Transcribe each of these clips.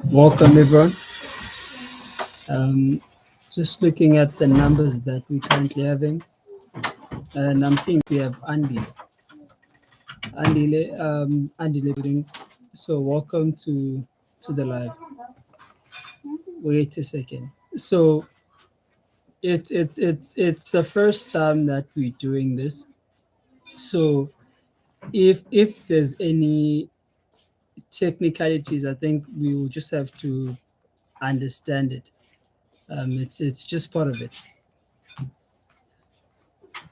Welcome, everyone. Um, just looking at the numbers that we're currently having, and I'm seeing we have Andy building. So welcome to the live. Wait a second. So it's the first time that we're doing this. So if there's any technicalities, I think we will just have to understand it. It's just part of it.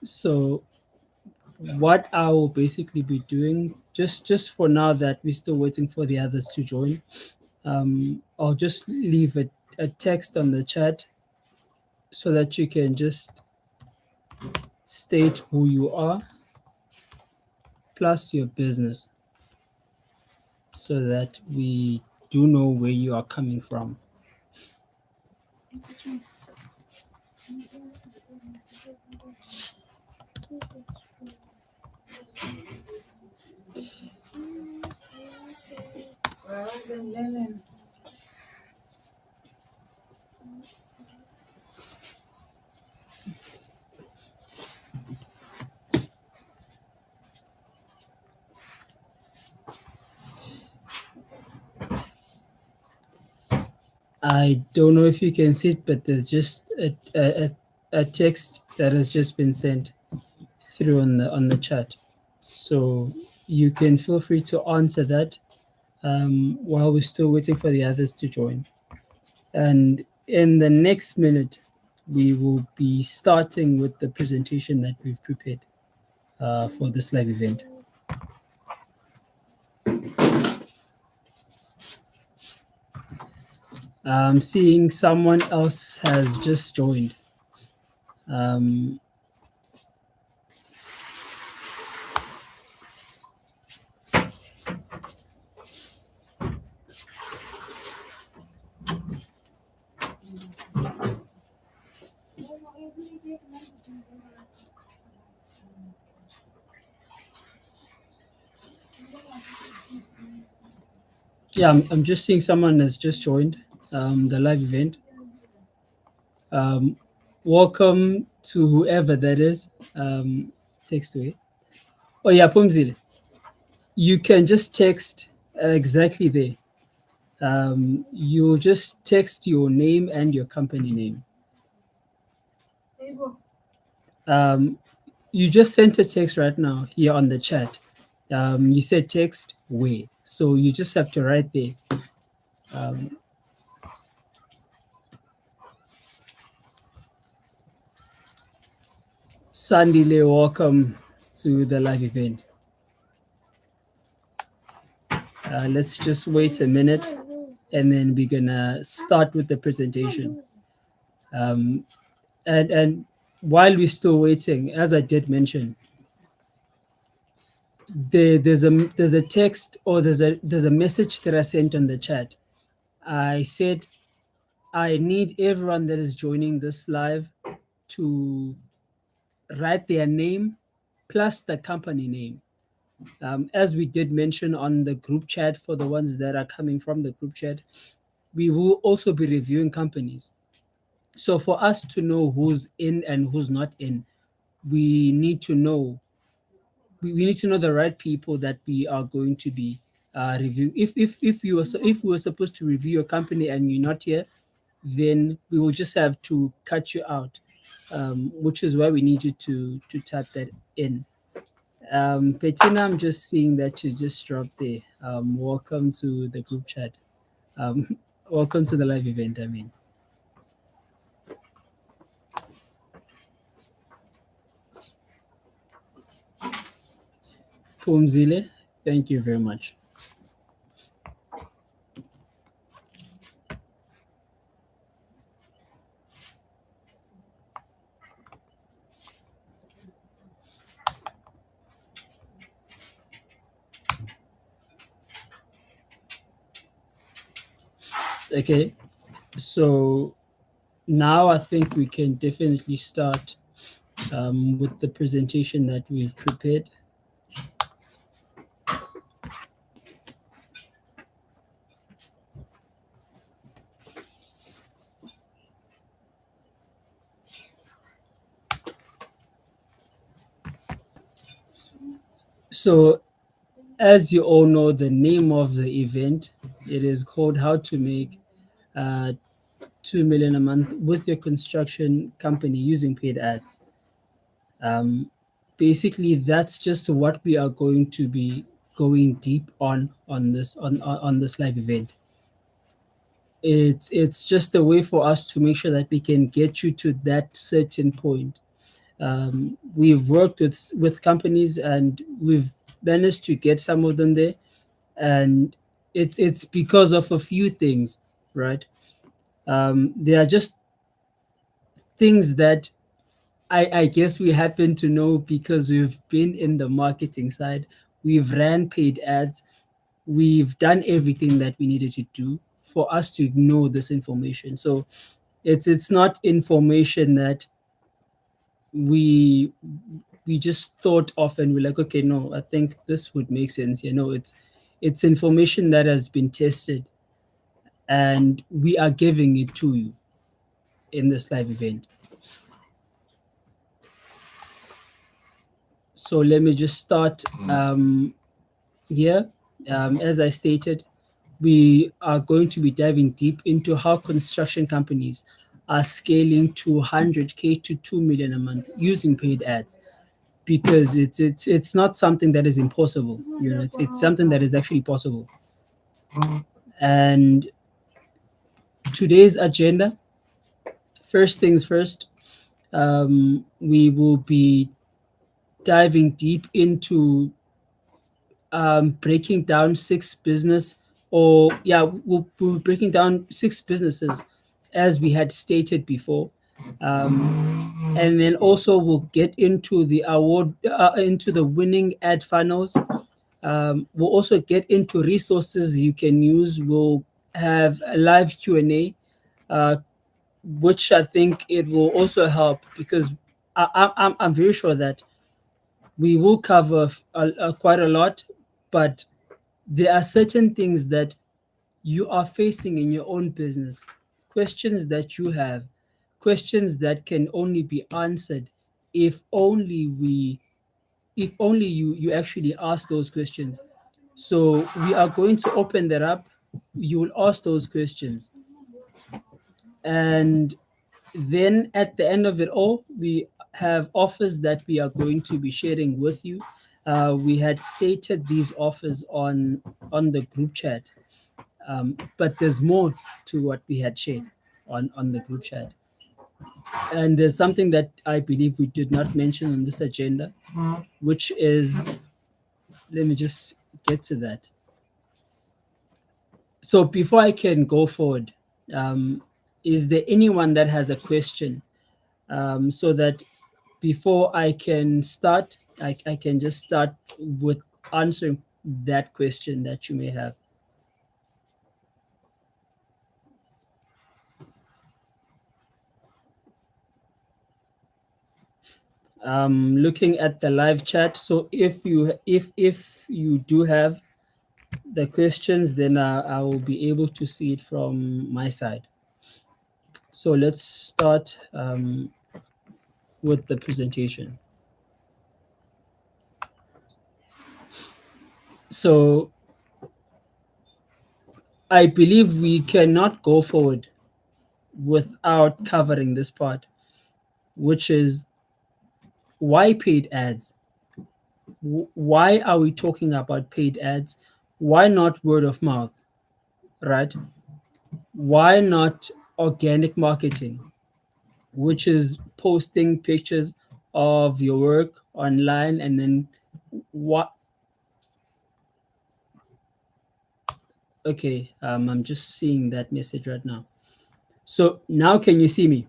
So what I will basically be doing, just for now that we're still waiting for the others to join, I'll just leave a text on the chat so that you can just state who you are plus your business so that we do know where you are coming from. I don't know if you can see it, but there's just a text that has just been sent through on the chat. So you can feel free to answer that while we're still waiting for the others to join. And in the next minute, we will be starting with the presentation that we've prepared for this live event. I'm seeing someone else has just joined. Yeah, I'm just seeing someone has just joined the live event. Welcome to whoever that is. Text away. Oh yeah, Pumzile. You can just text exactly there. You just text your name and your company name. You just sent a text right now here on the chat. You said text where, so you just have to write there. Sandile, welcome to the live event. Let's just wait a minute and then we're gonna start with the presentation. And while we're still waiting, as I did mention, there's a text or there's a message that I sent on the chat. I said I need everyone that is joining this live to write their name plus the company name. As we did mention on the group chat, for the ones that are coming from the group chat, we will also be reviewing companies. So for us to know who's in and who's not in, we need to know the right people that we are going to be reviewing. If we were supposed to review a company and you're not here, then we will just have to cut you out, which is why we need you to type that in. Bettina, I'm just seeing that you just dropped there. Welcome to the group chat. Welcome to the live event. I mean, Pumzile, thank you very much. Okay, so now I think we can definitely start with the presentation that we've prepared. So, as you all know, the name of the event, it is called How to Make uh, 2 million a month with your construction company using paid ads. Um, Basically, that's just what we are going to be going deep on this on this live event. It's just a way for us to make sure that we can get you to that certain point. We've worked with companies and we've managed to get some of them there, and it's because of a few things, right? There are just things that I guess we happen to know because we've been in the marketing side. We've ran paid ads. We've done everything that we needed to do for us to know this information. So it's not information that we we just thought of and we're like, okay, no, I think this would make sense. It's information that has been tested and we are giving it to you in this live event. So let me just start here. As I stated, we are going to be diving deep into how construction companies are scaling to 100K to 2 million a month using paid ads, because it's not something that is impossible. It's something that is actually possible. And today's agenda, first things first, we will be diving deep into breaking down six business or yeah we'll be breaking down six businesses as we had stated before, and then also we'll get into the award into the winning ad funnels. We'll also get into resources you can use. We'll have a live Q&A, uh, which I think it will also help because I'm very sure that we will cover quite a lot, but there are certain things that you are facing in your own business, questions that you have, questions that can only be answered if only you actually ask those questions. So we are going to open that up. You will ask those questions, and then at the end of it all, we have offers that we are going to be sharing with you. We had stated these offers on the group chat, but there's more to what we had shared on the group chat. And there's something that I believe we did not mention on this agenda, which is, let me just get to that. So before I can go forward, is there anyone that has a question, so that before I can start, I can just start with answering that question that you may have. Looking at the live chat. So if you do have the questions, then I will be able to see it from my side. So let's start with the presentation. So I believe we cannot go forward without covering this part, which is why paid ads? Why are we talking about paid ads? Why not word of mouth, right? Why not organic marketing, which is posting pictures of your work online and then what? Okay, I'm just seeing that message right now. So now can you see me?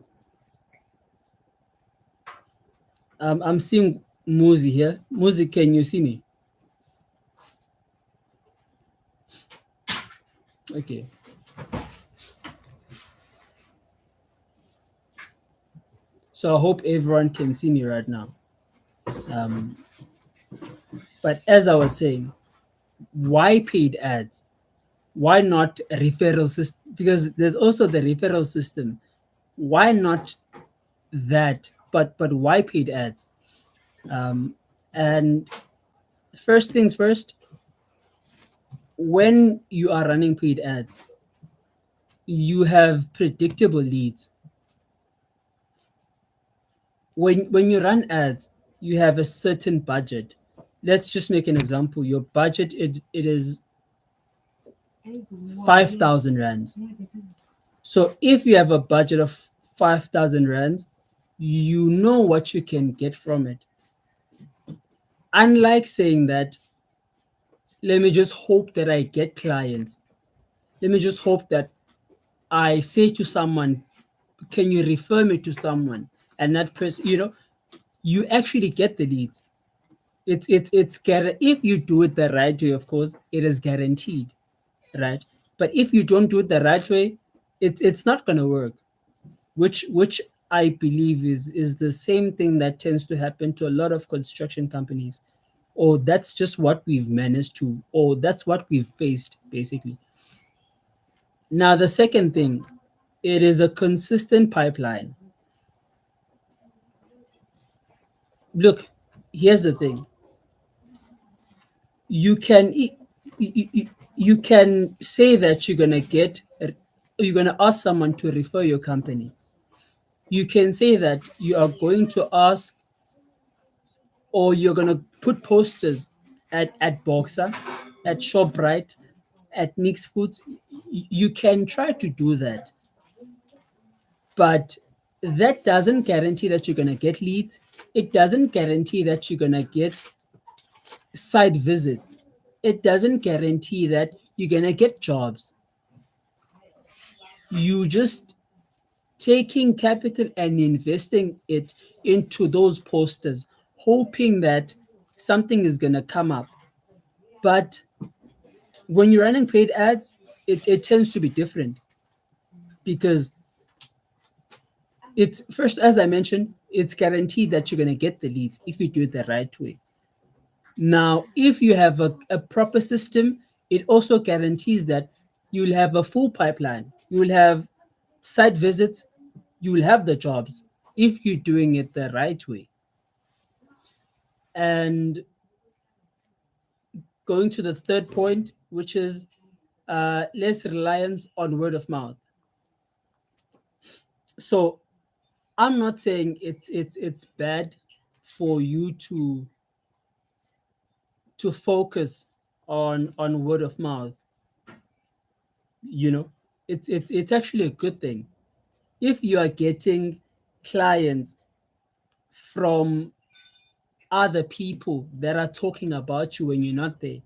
I'm seeing Muzi here. Muzi, can you see me? Okay. So I hope everyone can see me right now. Um, but as I was saying, why paid ads? Why not a referral system? Because there's also the referral system. Why not that? But why paid ads? And First things first, when you are running paid ads, you have predictable leads. When you run ads, you have a certain budget. Let's just make an example. Your budget, it is 5,000 rands. So if you have a budget of 5,000 rands, you know what you can get from it. Unlike saying that, let me just hope that I get clients. Let me just hope that I say to someone, can you refer me to someone? And that person, you actually get the leads. If you do it the right way, of course, it is guaranteed, right? But if you don't do it the right way, it's not gonna work. Which I believe is the same thing that tends to happen to a lot of construction companies. Or that's just what we've managed to, or that's what we've faced, basically. Now, the second thing, it is a consistent pipeline. Look, here's the thing. You can you can say that you're gonna ask someone to refer your company. You can say that you are going to ask, or you're gonna put posters at Boxer, at ShopRite, at Nick's Foods. You can try to do that, but that doesn't guarantee that you're gonna get leads. It doesn't guarantee that you're gonna get site visits. It doesn't guarantee that you're gonna get jobs. You just taking capital and investing it into those posters, hoping that something is gonna come up. But when you're running paid ads, it tends to be different, because it's first, as I mentioned, it's guaranteed that you're gonna get the leads if you do it the right way. Now, if you have a proper system, it also guarantees that you'll have a full pipeline. You will have site visits, you will have the jobs if you're doing it the right way. And going to the third point, which is less reliance on word of mouth. So I'm not saying it's bad for you to focus on word of mouth. You know, it's actually a good thing if you are getting clients from other people that are talking about you when you're not there.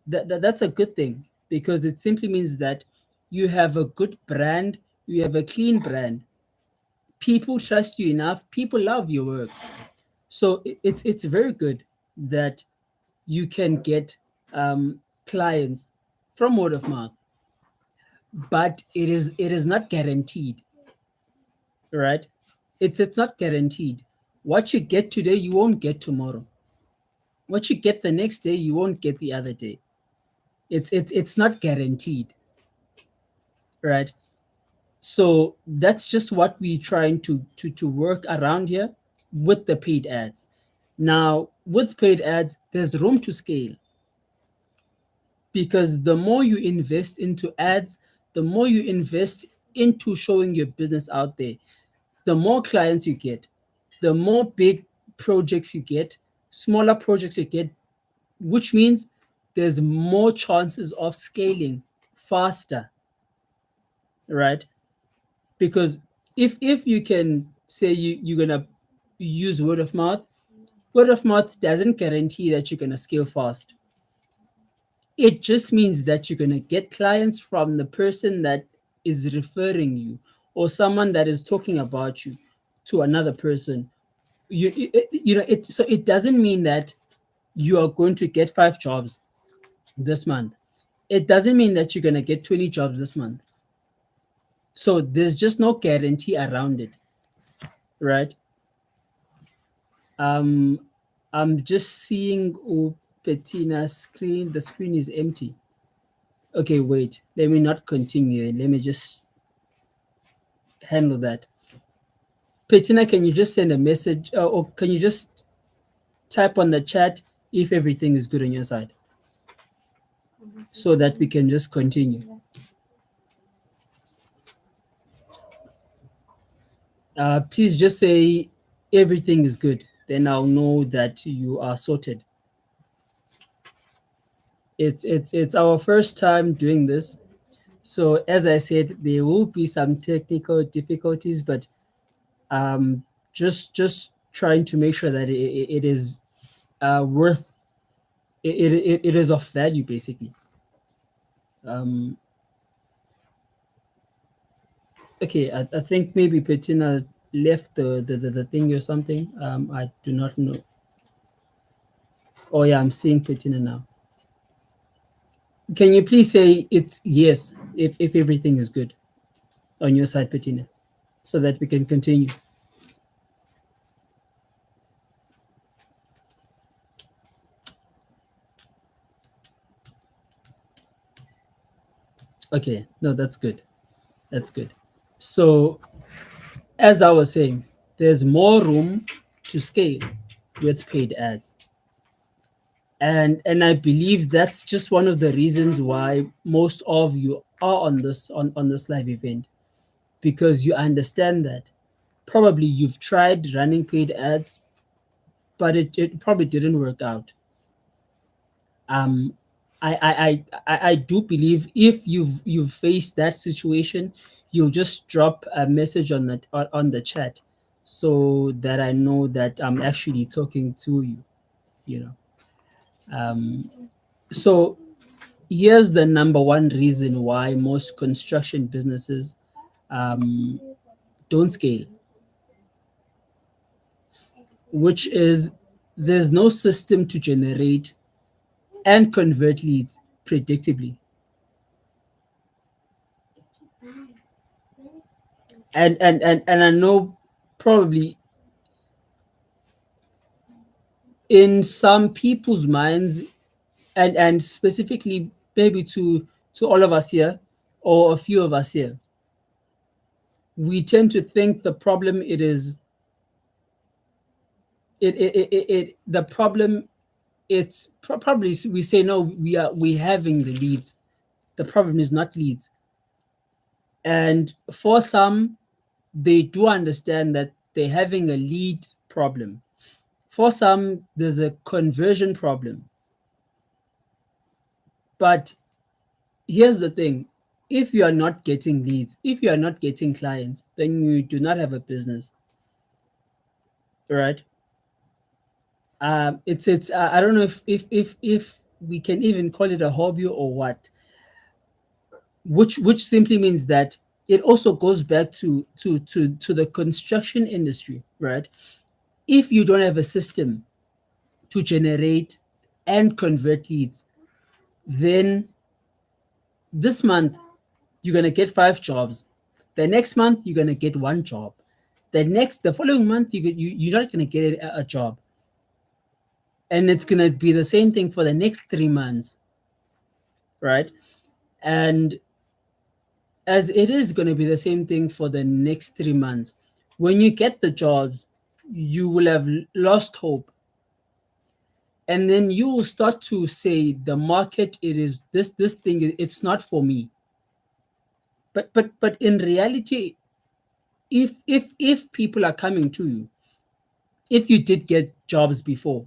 That's a good thing, because it simply means that you have a good brand, you have a clean brand. People trust you enough, people love your work. So it's very good that you can get clients from word of mouth, but it is not guaranteed, right? It's not guaranteed. What you get today, you won't get tomorrow. What you get the next day, you won't get the other day. It's not guaranteed, right? So that's just what we're trying to work around here with the paid ads. Now, with paid ads, there's room to scale, because the more you invest into ads, the more you invest into showing your business out there, the more clients you get, the more big projects you get, smaller projects you get, which means there's more chances of scaling faster, right? Because if you can say you're gonna use word of mouth doesn't guarantee that you're gonna scale fast. It just means that you're gonna get clients from the person that is referring you, or someone that is talking about you to another person. So it doesn't mean that you are going to get 5 jobs this month. It doesn't mean that you're going to get 20 jobs this month. So there's just no guarantee around it, right? Um, I'm just seeing Pettina's screen. The screen is empty. Okay, wait. Let me not continue. Let me just handle that. Bettina, can you just send a message, or can you just type on the chat if everything is good on your side, so that we can just continue. Please just say everything is good. Then I'll know that you are sorted. It's our first time doing this. So as I said, there will be some technical difficulties, but um, just trying to make sure that it is worth it is of value basically. Um, okay, I think maybe Bettina left the thing or something. I do not know. Oh yeah, I'm seeing Bettina now. Can you please say it's yes if everything is good on your side, Bettina, so that we can continue? Okay, no, that's good. That's good. So as I was saying, there's more room to scale with paid ads. And I believe that's just one of the reasons why most of you are on this live event, because you understand that probably you've tried running paid ads, but it probably didn't work out. um I do believe if you've faced that situation, you'll just drop a message on the chat, so that I know that I'm actually talking to you, you know. So here's the number one reason why most construction businesses um, don't scale, which is there's no system to generate and convert leads predictably. And I know probably in some people's minds, and specifically maybe to all of us here, or a few of us here, we tend to think the problem it is the problem it's probably we say no, we having the leads. The problem is not leads. And for some, they do understand that they're having a lead problem. For some, there's a conversion problem. But here's the thing: if you are not getting leads, if you are not getting clients, then you do not have a business, right? It's I don't know if we can even call it a hobby or what, which simply means that it also goes back to the construction industry, right? If you don't have a system to generate and convert leads, then this month you're going to get 5 jobs. The next month you're going to get 1 job. The following month you're not going to get a job. And it's going to be the same thing for the next 3 months, right? And as it is going to be the same thing for the next 3 months, when you get the jobs, you will have lost hope. And then you will start to say the market, it is this thing, it's not for me. But in reality, if people are coming to you, if you did get jobs before,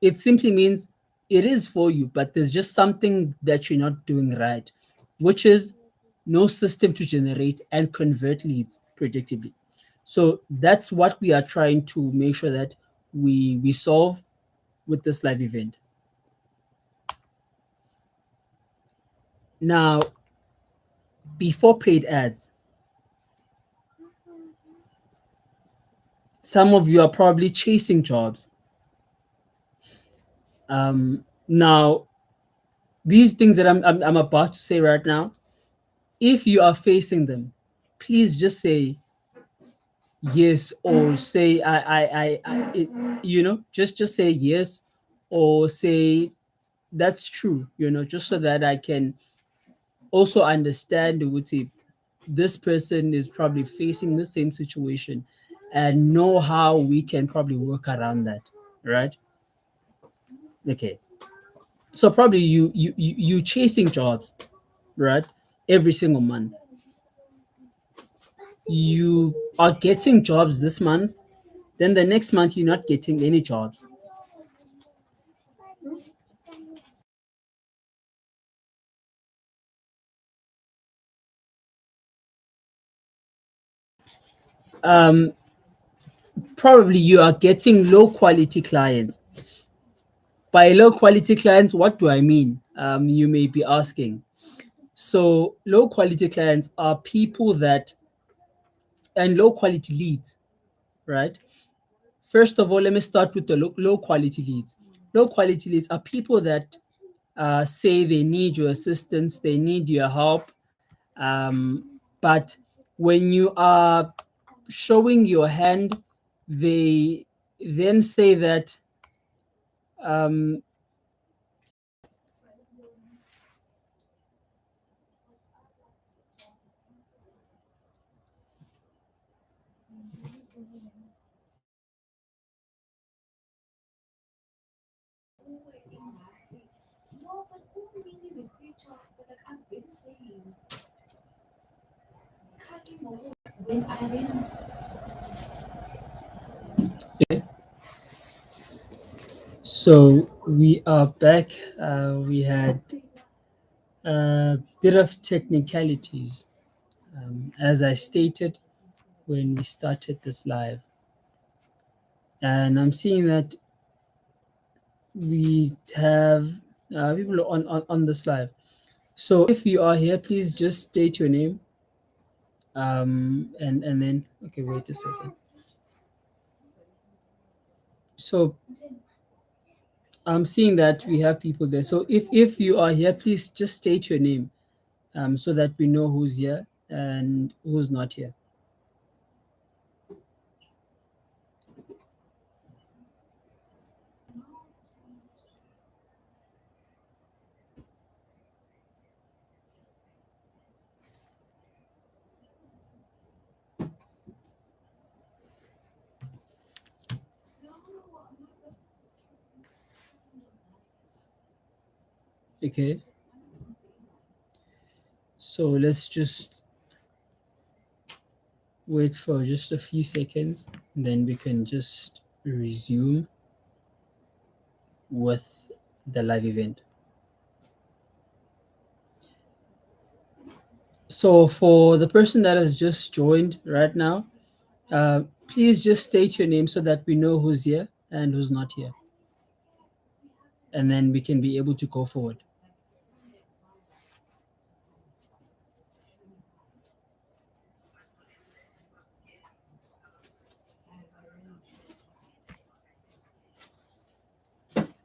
it simply means it is for you, but there's just something that you're not doing right, which is no system to generate and convert leads predictably. So that's what we are trying to make sure that we solve with this live event. Now, before paid ads, some of you are probably chasing jobs. Now, these things that I'm about to say right now, if you are facing them, please just say yes, or say just say yes, or say that's true, just so that I can also understand with it, this person is probably facing the same situation, and know how we can probably work around that, right? Okay, so probably you chasing jobs, right? Every single month, you are getting jobs this month. Then the next month you're not getting any jobs. Um, Probably you are getting low quality clients. By low quality clients, what do I mean? You may be asking. So low quality clients are people that, and low quality leads, right? First of all, let me start with the low quality leads. Low quality leads are people that say they need your assistance, they need your help, but when you are showing your hand, they then say that, um, so we are back. We had a bit of technicalities, as I stated when we started this live. And I'm seeing that we have people on this live. So if you are here, please just state your name. And then, okay, wait a second. So I'm seeing that we have people there. So if you are here, please just state your name, so that we know who's here and who's not here. Okay. So let's just wait for just a few seconds, then we can just resume with the live event. So for the person that has just joined right now, please just state your name so that we know who's here and who's not here, and then we can be able to go forward.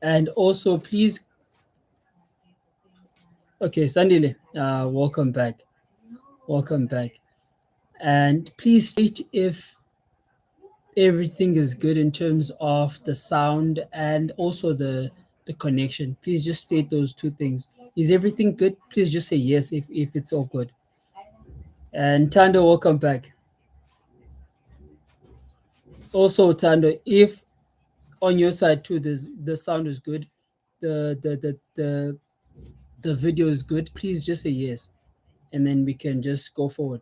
And also, please, okay, Sandile, welcome back. Welcome back. And please state if everything is good in terms of the sound and also the connection. Please just state those two things. Is everything good? Please just say yes if it's all good. And Tando, welcome back. Also, Tando, if on your side too, the sound is good, the the video is good, please just say yes, and then we can just go forward.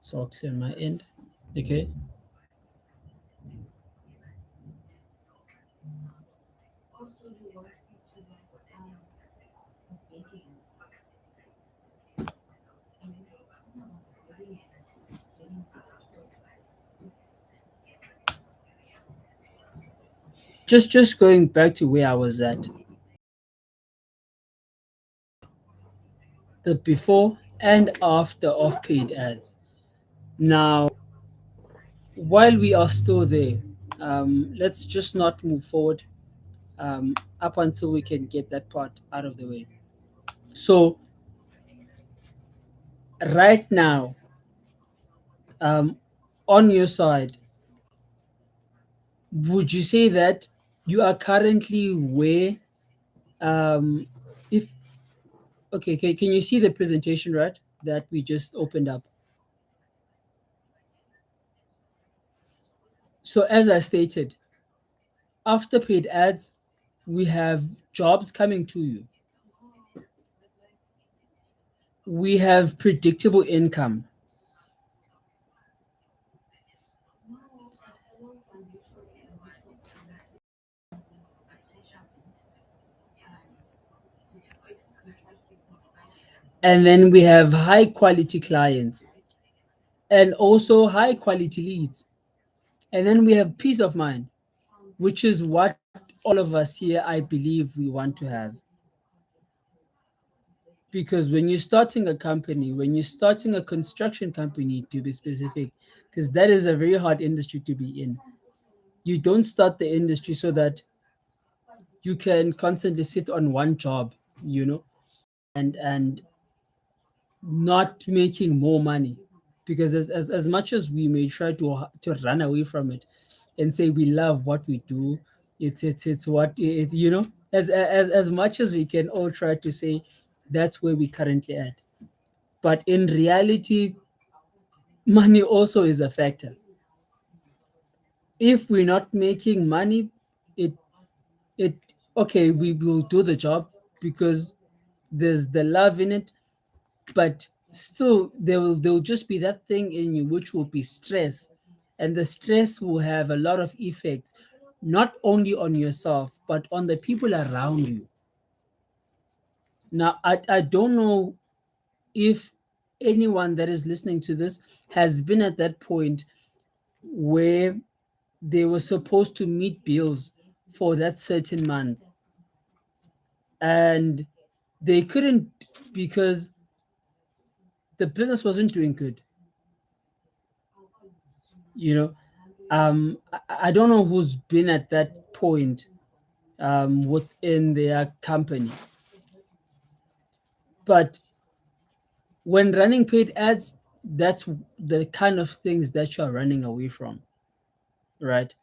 So I'll clear my end. Okay. Just going back to where I was at, the before and after of paid ads. Now, while we are still there, let's just not move forward, up until we can get that part out of the way. So right now, um, on your side, would you say that you are currently where, if okay, can you see the presentation, right, that we just opened up? So as I stated, after paid ads, we have jobs coming to you. We have predictable income. And then we have high quality clients and also high quality leads. And then we have peace of mind, which is what all of us here, I believe, we want to have. Because when you're starting a company, when you're starting a construction company, to be specific, because that is a very hard industry to be in, you don't start the industry so that you can constantly sit on one job, you know, and not making more money. Because as much as we may try to run away from it and say we love what we do, it's what it, you know, as much as we can all try to say that's where we currently at, but in reality, money also is a factor. If we're not making money, it it okay, we will do the job because there's the love in it, but still there will just be that thing in you which will be stress, and the stress will have a lot of effects, not only on yourself but on the people around you. Now I don't know if anyone that is listening to this has been at that point where they were supposed to meet bills for that certain month and they couldn't because the business wasn't doing good, you know. I don't know who's been at that point within their company, but when running paid ads, that's the kind of things that you're running away from, right?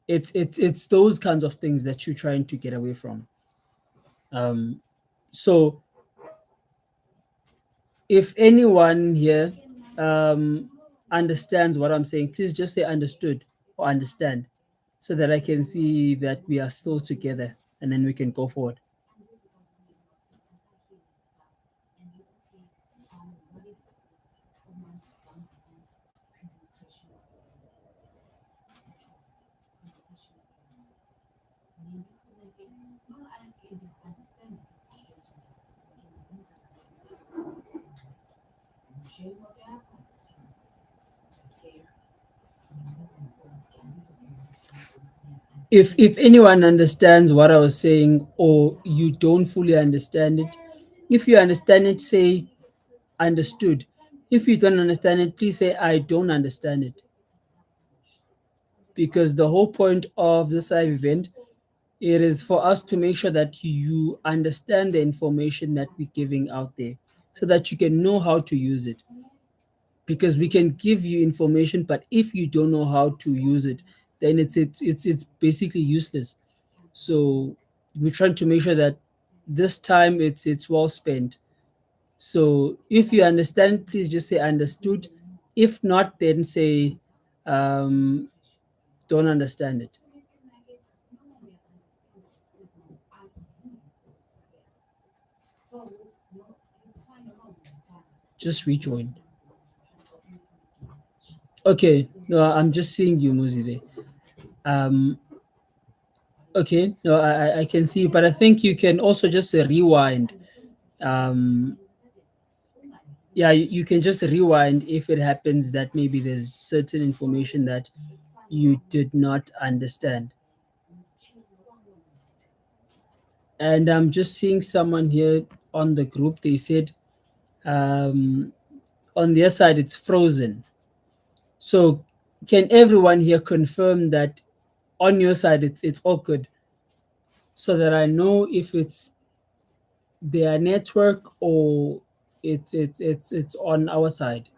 It's those kinds of things that you're trying to get away from. um so if anyone here um understands what I'm saying, please just say understood or understand, so that I can see that we are still together and then we can go forward. If anyone understands what I was saying or you don't fully understand it, if you understand it, say understood. If you don't understand it, please say I don't understand it. Because the whole point of this live event, it is for us to make sure that you understand the information that we're giving out there so that you can know how to use it. Because we can give you information, but if you don't know how to use it, then it's basically useless. So we're trying to make sure that this time it's well spent. So if you understand, please just say understood. If not, then say um, don't understand it. Just rejoin. Okay, no, I'm just seeing you, Muzi there. Um, okay, no, I can see, but I think you can also just rewind. Um, yeah, you can just rewind if it happens that maybe there's certain information that you did not understand. And I'm just seeing someone here on the group. They said um, on their side it's frozen. So can everyone here confirm that on your side it's all good, so that I know if it's their network or it's on our side.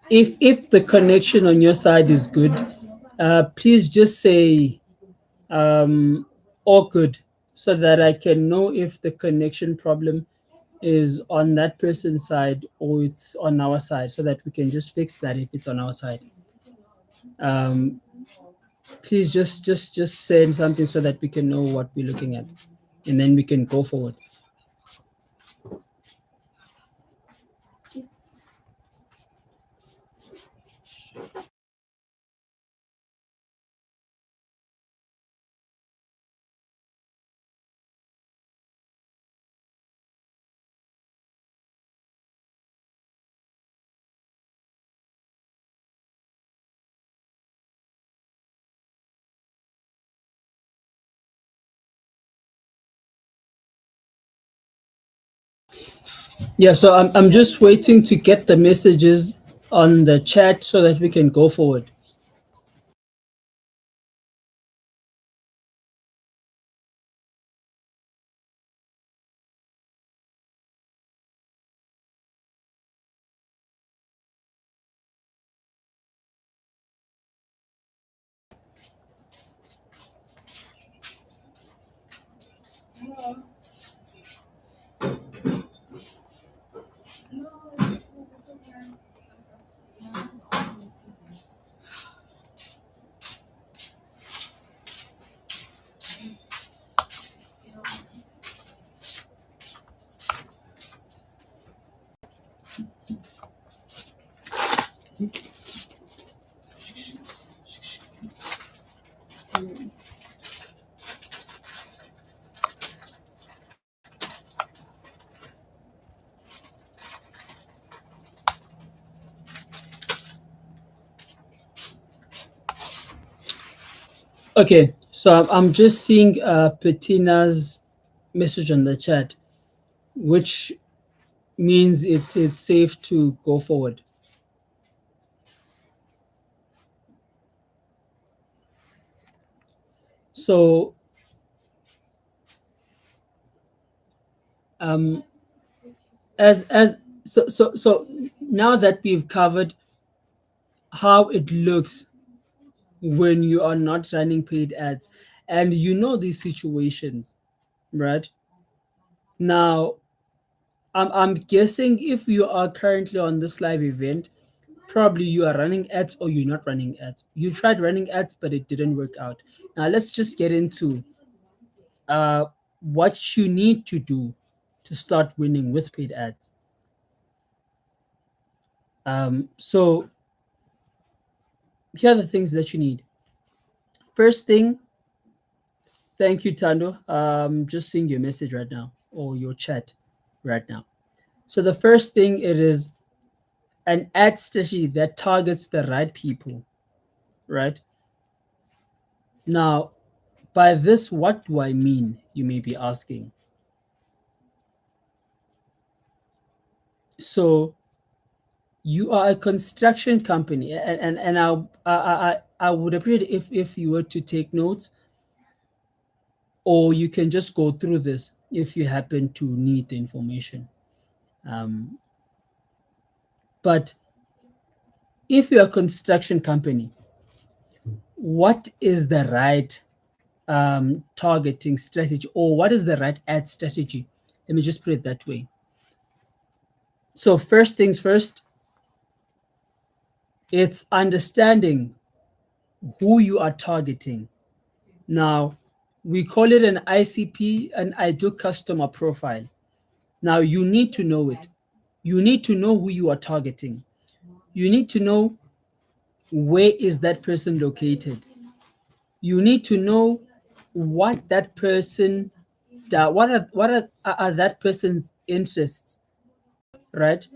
If the connection on your side is good, please just say all good, so that I can know if the connection problem is on that person's side or it's on our side, so that we can just fix that if it's on our side. Um, Please just send something so that we can know what we're looking at, and then we can go forward. Yeah, so I'm just waiting to get the messages on the chat so that we can go forward. Okay, so I'm just seeing Pettina's message on the chat, which means it's safe to go forward. So um, as so now that we've covered how it looks when you are not running paid ads, and you know these situations, right? Now, I'm guessing if you are currently on this live event, probably you are running ads or you're not running ads. You tried running ads, but it didn't work out. Now, let's just get into what you need to do to start winning with paid ads. So, here are the things that you need. First thing, thank you, Tando. Just seeing your message right now or your chat right now. So, the first thing it is an ad strategy that targets the right people, right? Now, by this, what do I mean? You may be asking. So, you are a construction company, and I would appreciate if you were to take notes, or you can just go through this if you happen to need the information. Um, but if you're a construction company, what is the right targeting strategy, or what is the right ad strategy? Let me just put it that way. So, first things first, it's understanding who you are targeting. Now, we call it an ICP, an ideal customer profile. Now, you need to know it. You need to know who you are targeting. You need to know where is that person located. You need to know what that person that what are that person's interests, right?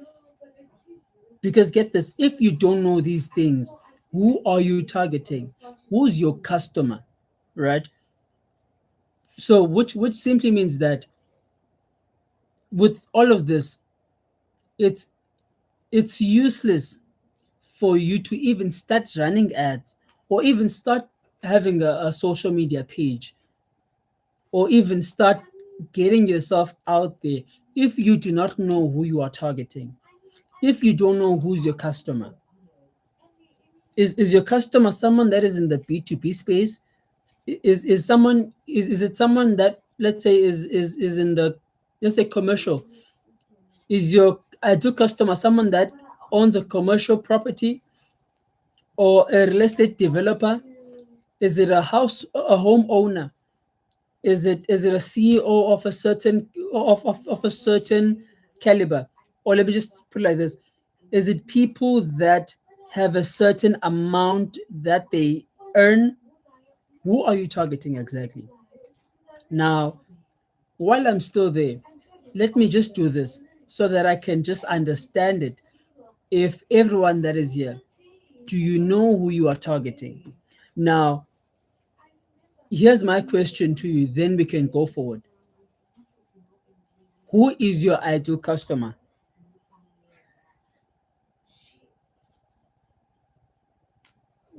Because get this, if you don't know these things, who are you targeting? Who's your customer, right? So which simply means that with all of this, it's it's useless for you to even start running ads, or even start having a social media page, or even start getting yourself out there, if you do not know who you are targeting, if you don't know who's your customer? Is your customer someone that is in the B2B space? Is someone is it someone that, let's say, is in the, let's say, commercial? Is your ideal customer someone that owns a commercial property, or a real estate developer? Is it a homeowner? Is it a CEO of a certain of a certain caliber? Or let me just put it like this: is it people that have a certain amount that they earn? Who are you targeting exactly? Now, while I'm still there, let me just do this so that I can just understand it. If everyone that is here, do you know who you are targeting? Now, here's my question to you, then we can go forward. Who is your ideal customer?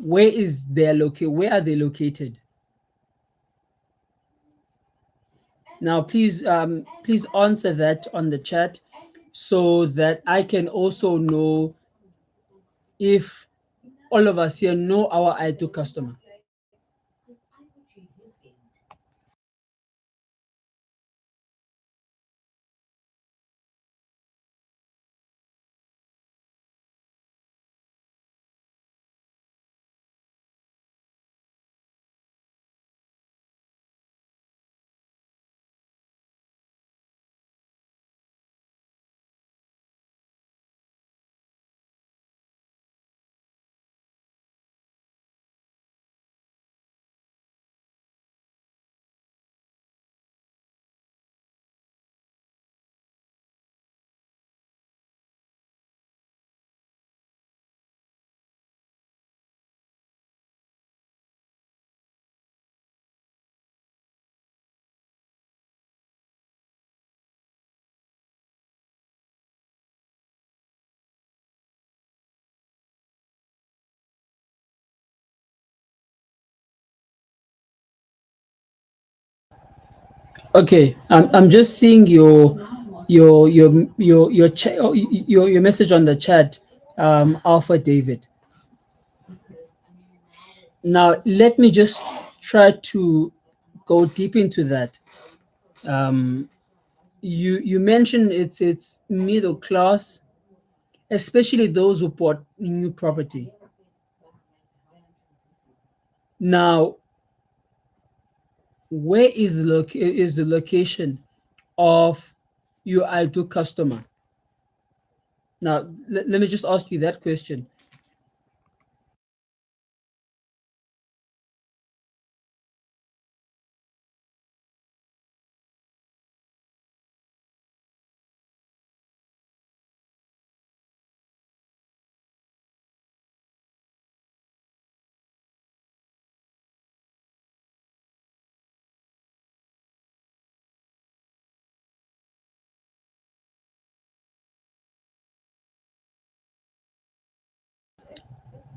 Where are they located? Now, please answer that on the chat so that I can also know if all of us here know our ideal customer. Okay, I'm just seeing your message on the chat, Alpha David. Now let me just try to go deep into that. Um, you mentioned it's middle class, especially those who bought new property. Now, where is the location of your ideal customer? Now, let me just ask you that question.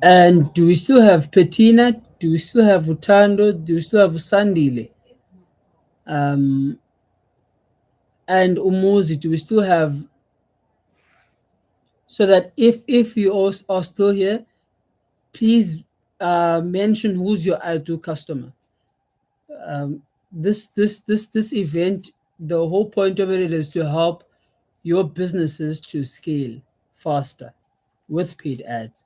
And do we still have Petina? Do we still have Utando? Do we still have Sandile? Um, and Umuzi, do we still have? So that if you all are still here, please mention who's your ideal customer. This event, the whole point of it is to help your businesses to scale faster with paid ads.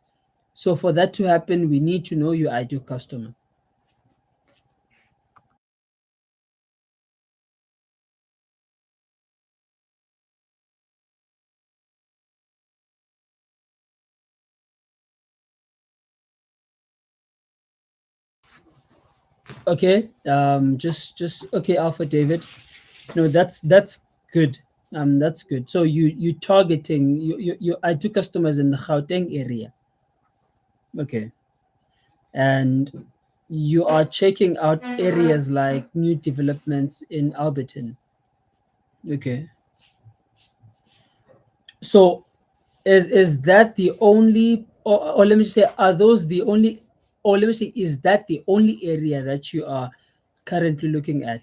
So for that to happen, we need to know your ideal customer. Okay, just okay, Alpha David. No, that's good. That's good. So you targeting your ideal customers in the Gauteng area. Okay, and you are checking out areas like new developments in Alberton. Okay, so Is that the only, or let me just say, are those the only, or let me say, is that the only area that you are currently looking at?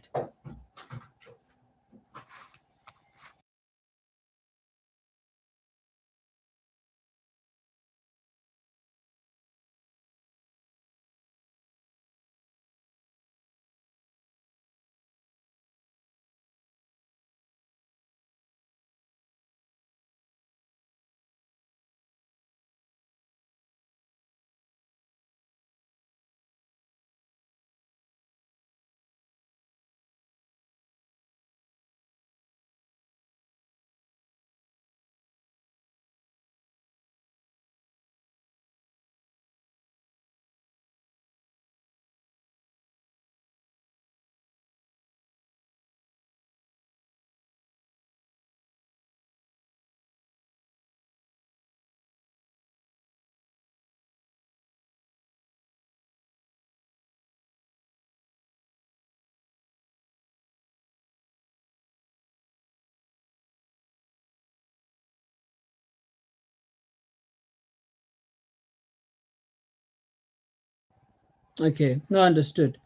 Okay, no, understood,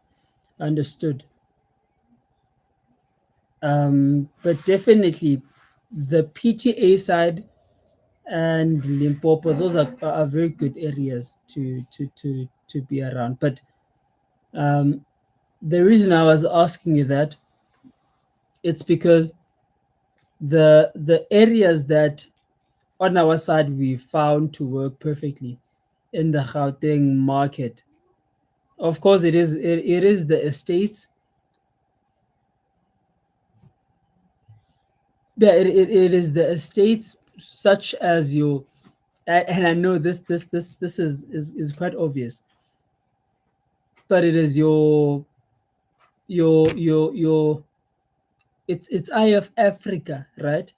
understood. But definitely, the PTA side and Limpopo, those are very good areas to be around. But um, the reason I was asking you that, it's because the areas that on our side we found to work perfectly in the Gauteng market. Of course, it is the estates. Yeah, it is the estates such as your, and I know this is quite obvious, but it is your it's Eye of Africa, right?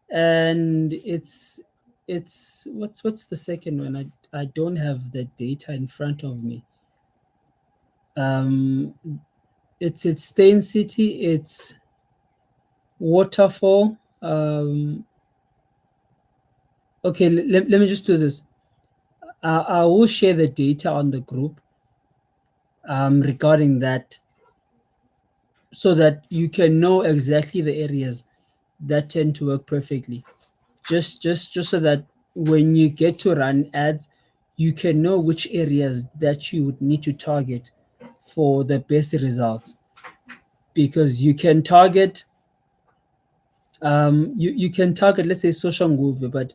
And it's what's the second one? I don't have the data in front of me. Um, it's Stain City, it's Waterfall. Okay, let me just do this. I will share the data on the group regarding that, so that you can know exactly the areas that tend to work perfectly. Just so that when you get to run ads, you can know which areas that you would need to target for the best results. Because you can target, you can target, let's say, social movie, but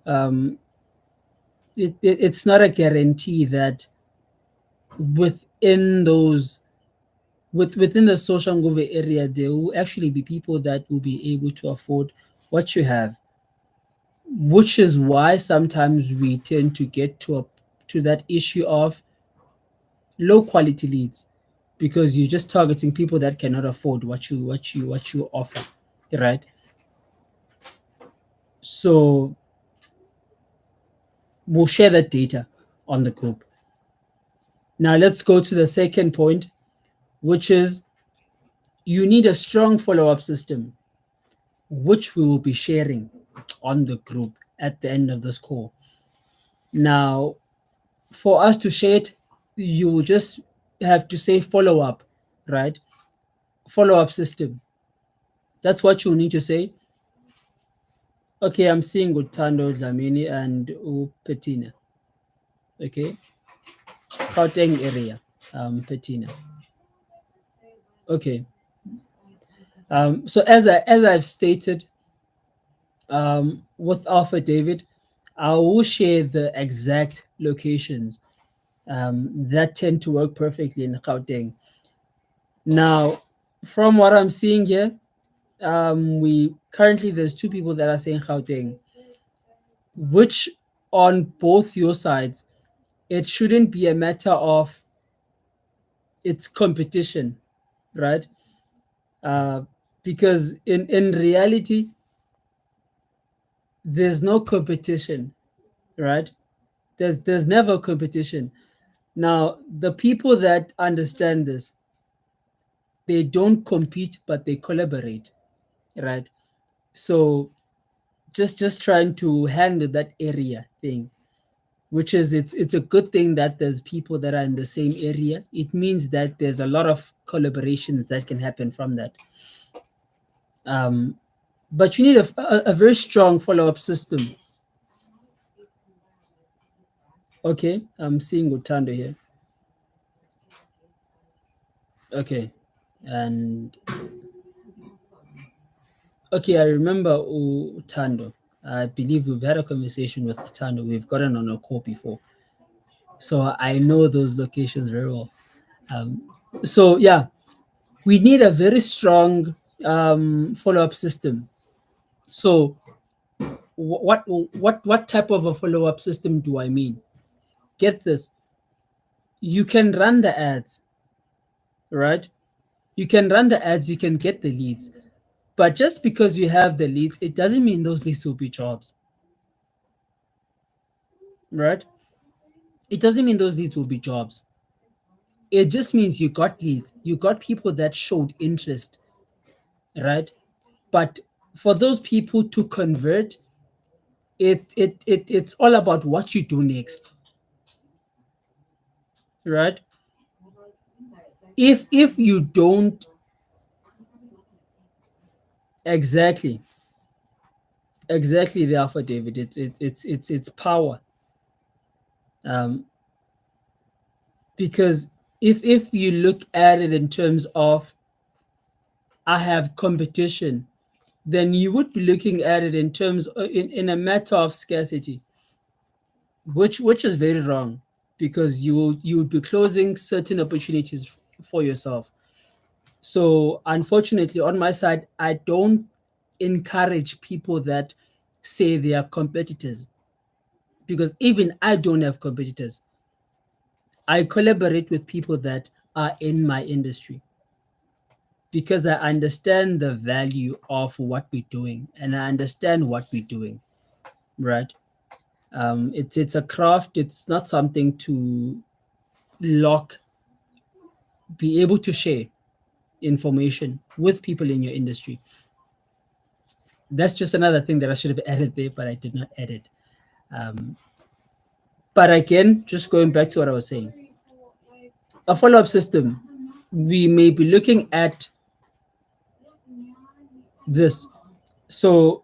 um, it's not a guarantee that within those within the social movie area there will actually be people that will be able to afford what you have, which is why sometimes we tend to get to that issue of low quality leads, because you're just targeting people that cannot afford what you offer, right? So we'll share that data on the group. Now let's go to the second point, which is you need a strong follow-up system, which we will be sharing on the group at the end of this call. Now, for us to share it, you will just have to say follow up, right? Follow up system. That's what you need to say. Okay, I'm seeing Utando, Dlamini, and Petina. Okay, Gauteng area, Petina. Okay. So as I've stated, with Alpha David, I will share the exact locations that tend to work perfectly in Gauteng. Now, from what I'm seeing here, we currently there's two people that are saying Gauteng, which on both your sides, it shouldn't be a matter of it's competition, right? Uh, because in reality, there's no competition, right? There's never competition. Now, the people that understand this, they don't compete, but they collaborate, right? So just trying to handle that area thing, which is it's a good thing that there's people that are in the same area. It means that there's a lot of collaboration that can happen from that. um, but you need a very strong follow-up system. Okay, I'm seeing Utando here. Okay, and okay, I remember Utando. I believe we've had a conversation with Utando. We've gotten on a call before, so I know those locations very well. Um, so yeah, we need a very strong follow-up system. So what type of a follow-up system do I mean? Get this. You can run the ads, right? You can run the ads, you can get the leads. But just because you have the leads, it doesn't mean those leads will be jobs, right? It doesn't mean those leads will be jobs. It just means you got leads, you got people that showed interest, right? But for those people to convert, it's all about what you do next, right? If you don't exactly exactly the alpha David, it's power. Um, because if you look at it in terms of I have competition, then you would be looking at it in terms in a matter of scarcity, which is very wrong, because you would be closing certain opportunities for yourself. So unfortunately, on my side, I don't encourage people that say they are competitors, because even I don't have competitors. I collaborate with people that are in my industry, because I understand the value of what we're doing and I understand what we're doing, right? It's a craft. It's not something to lock. Be able to share information with people in your industry. That's just another thing that I should have added there, but I did not add it. Um, but again, just going back to what I was saying, a follow-up system. We may be looking at this. So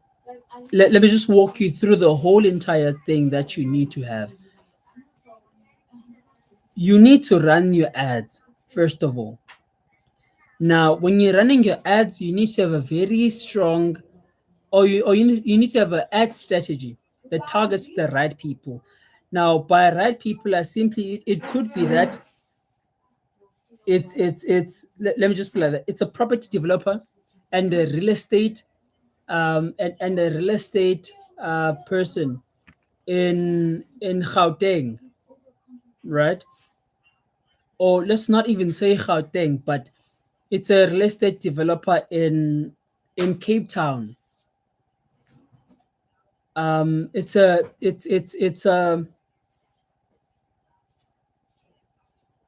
let me just walk you through the whole entire thing that you need to have. You need to run your ads, first of all. Now, when you're running your ads, you need to have a very strong, you need to have an ad strategy that targets the right people. Now, by right people, I simply, it could be that let me just put it like that. It's a property developer and a real estate, and a real estate person in Gauteng, right? Or let's not even say Gauteng, but it's a real estate developer in Cape Town. It's a it's a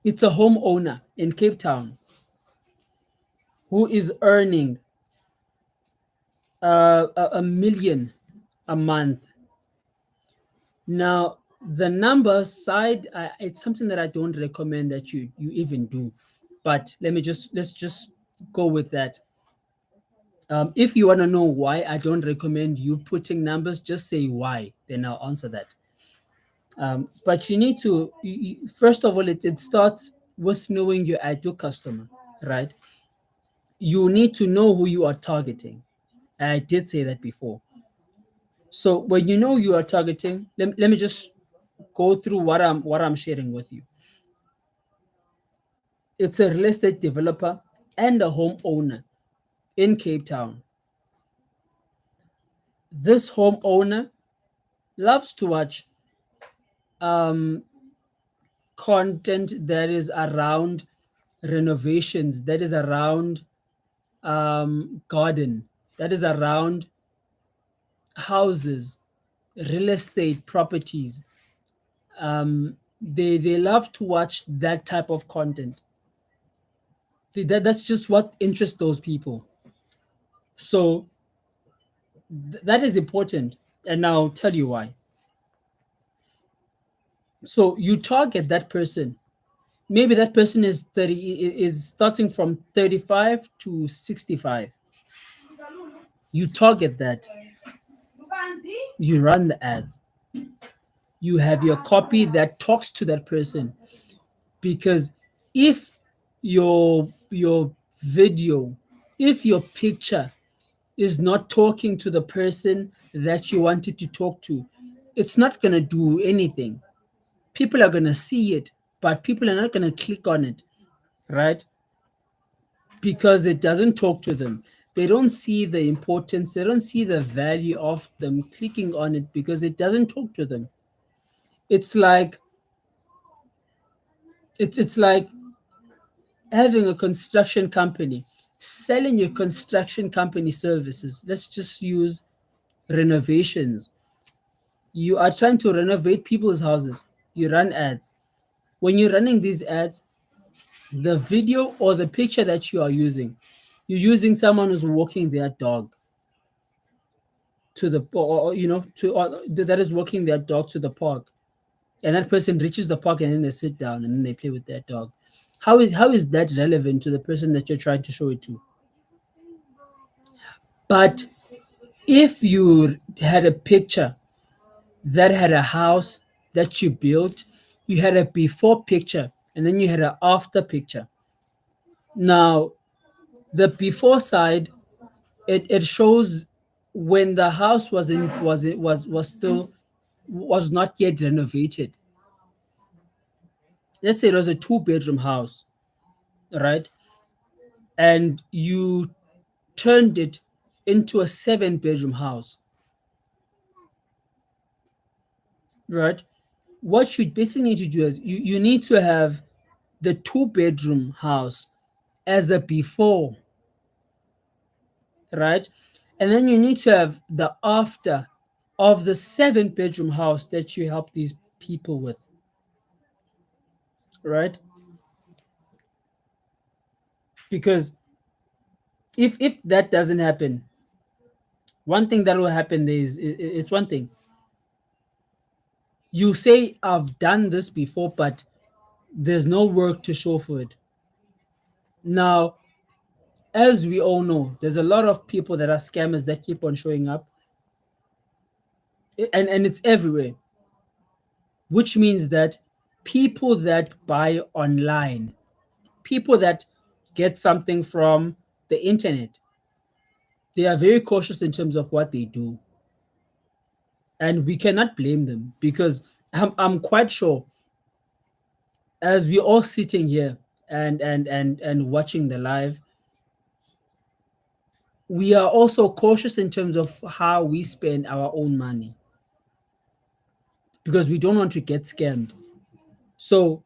homeowner in Cape Town who is earning a million a month. Now, the number side, it's something that I don't recommend that you even do. But let's just go with that. If you want to know why I don't recommend you putting numbers, just say why, then I'll answer that. But you need to, first of all, it starts with knowing your ideal customer, right? You need to know who you are targeting. I did say that before. So when you know you are targeting, let me just go through what I'm sharing with you. It's a real estate developer and a homeowner in Cape Town. This homeowner loves to watch um, content that is around renovations, that is around garden, that is around houses, real estate properties. They love to watch that type of content. That's just what interests those people. So That is important. And I'll tell you why. So you target that person. Maybe that person is 30, is starting from 35 to 65. You target that. You run the ads. You have your copy that talks to that person, because if your video, if your picture is not talking to the person that you wanted to talk to, it's not going to do anything. People are going to see it, but people are not going to click on it, right? Because it doesn't talk to them. They don't see the importance, they don't see the value of them clicking on it because it doesn't talk to them. It's like it's like having a construction company, selling your construction company services. Let's just use renovations. You are trying to renovate people's houses. You run ads. When you're running these ads, the video or the picture that you are using, you're using someone who's walking their dog to the or, to that is walking their dog to the park, and that person reaches the park and then they sit down and then they play with their dog. How is that relevant to the person that you're trying to show it to? But if you had a picture that had a house that you built, you had a before picture and then you had an after picture. Now, the before side, it shows when the house was still was not yet renovated. Let's say it was a two-bedroom house, right? And you turned it into a seven-bedroom house, right? What you basically need to do is you need to have the two-bedroom house as a before, right? And then you need to have the after of the seven-bedroom house that you help these people with, right? Because if that doesn't happen, one thing that will happen is it's one thing. You say I've done this before, but there's no work to show for it. Now, as we all know, there's a lot of people that are scammers that keep on showing up, and it's everywhere, which means that people that buy online, people that get something from the internet, they are very cautious in terms of what they do. And we cannot blame them because I'm quite sure, as we're all sitting here and watching the live, we are also cautious in terms of how we spend our own money because we don't want to get scammed. So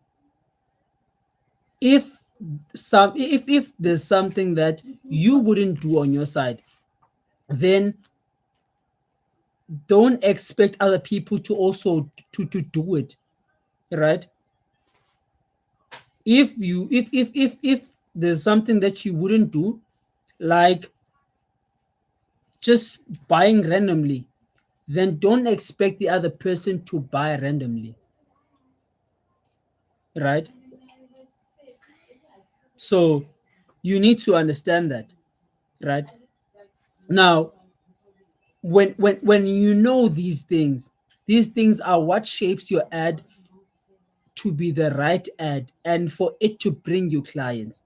if if there's something that you wouldn't do on your side, then don't expect other people to also to do it, right? If there's something that you wouldn't do, like just buying randomly, then don't expect the other person to buy randomly, right? So you need to understand that, right? Now, when you know these things are what shapes your ad to be the right ad and for it to bring you clients.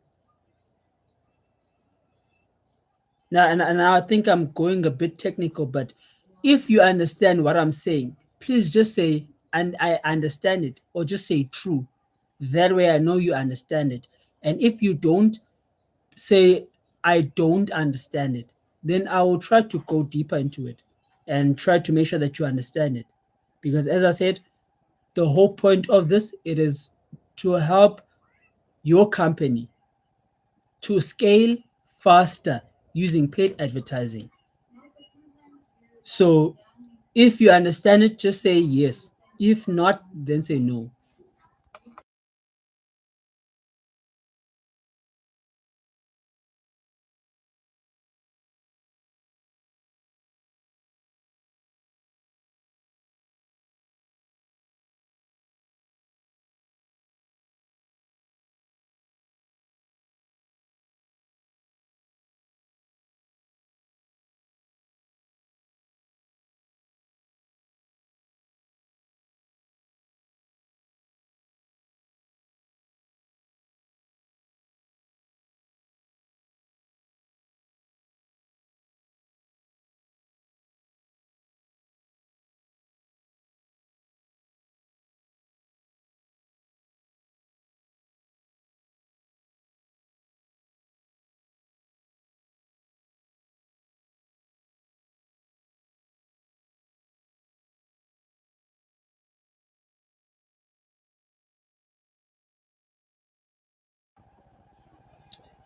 Now, and I think I'm going a bit technical, but if you understand what I'm saying, please just say, and I understand it, or just say true. That way I know you understand it. And if you don't, say, I don't understand it. Then I will try to go deeper into it and try to make sure that you understand it. Because as I said, the whole point of this, it is to help your company to scale faster using paid advertising. So if you understand it, just say yes. If not, then say no.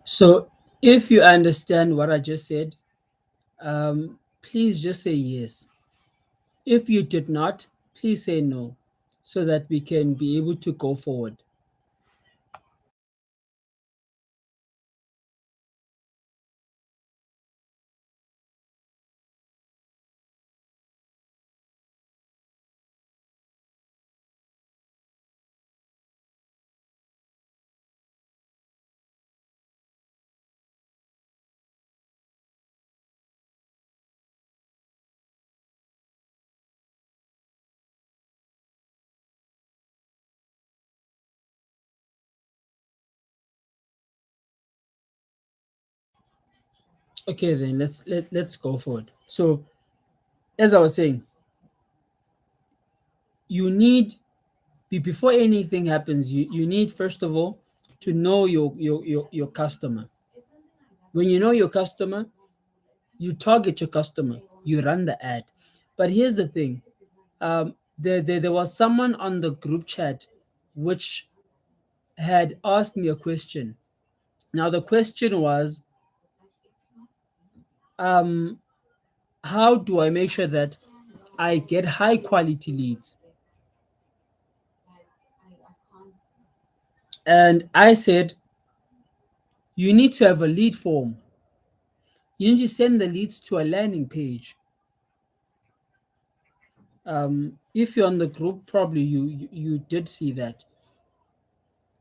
So if you understand what I just said, please just say yes. If you did not, please say no, so that we can be able to go forward. Okay, then let's go forward. So as I was saying, you need before anything happens, you need first of all to know your customer. When you know your customer, you target your customer, you run the ad. But here's the thing, there was someone on the group chat which had asked me a question. Now the question was, um, how do I make sure that I get high quality leads? And I said, you need to have a lead form. You need to send the leads to a landing page. If you're on the group, probably you did see that.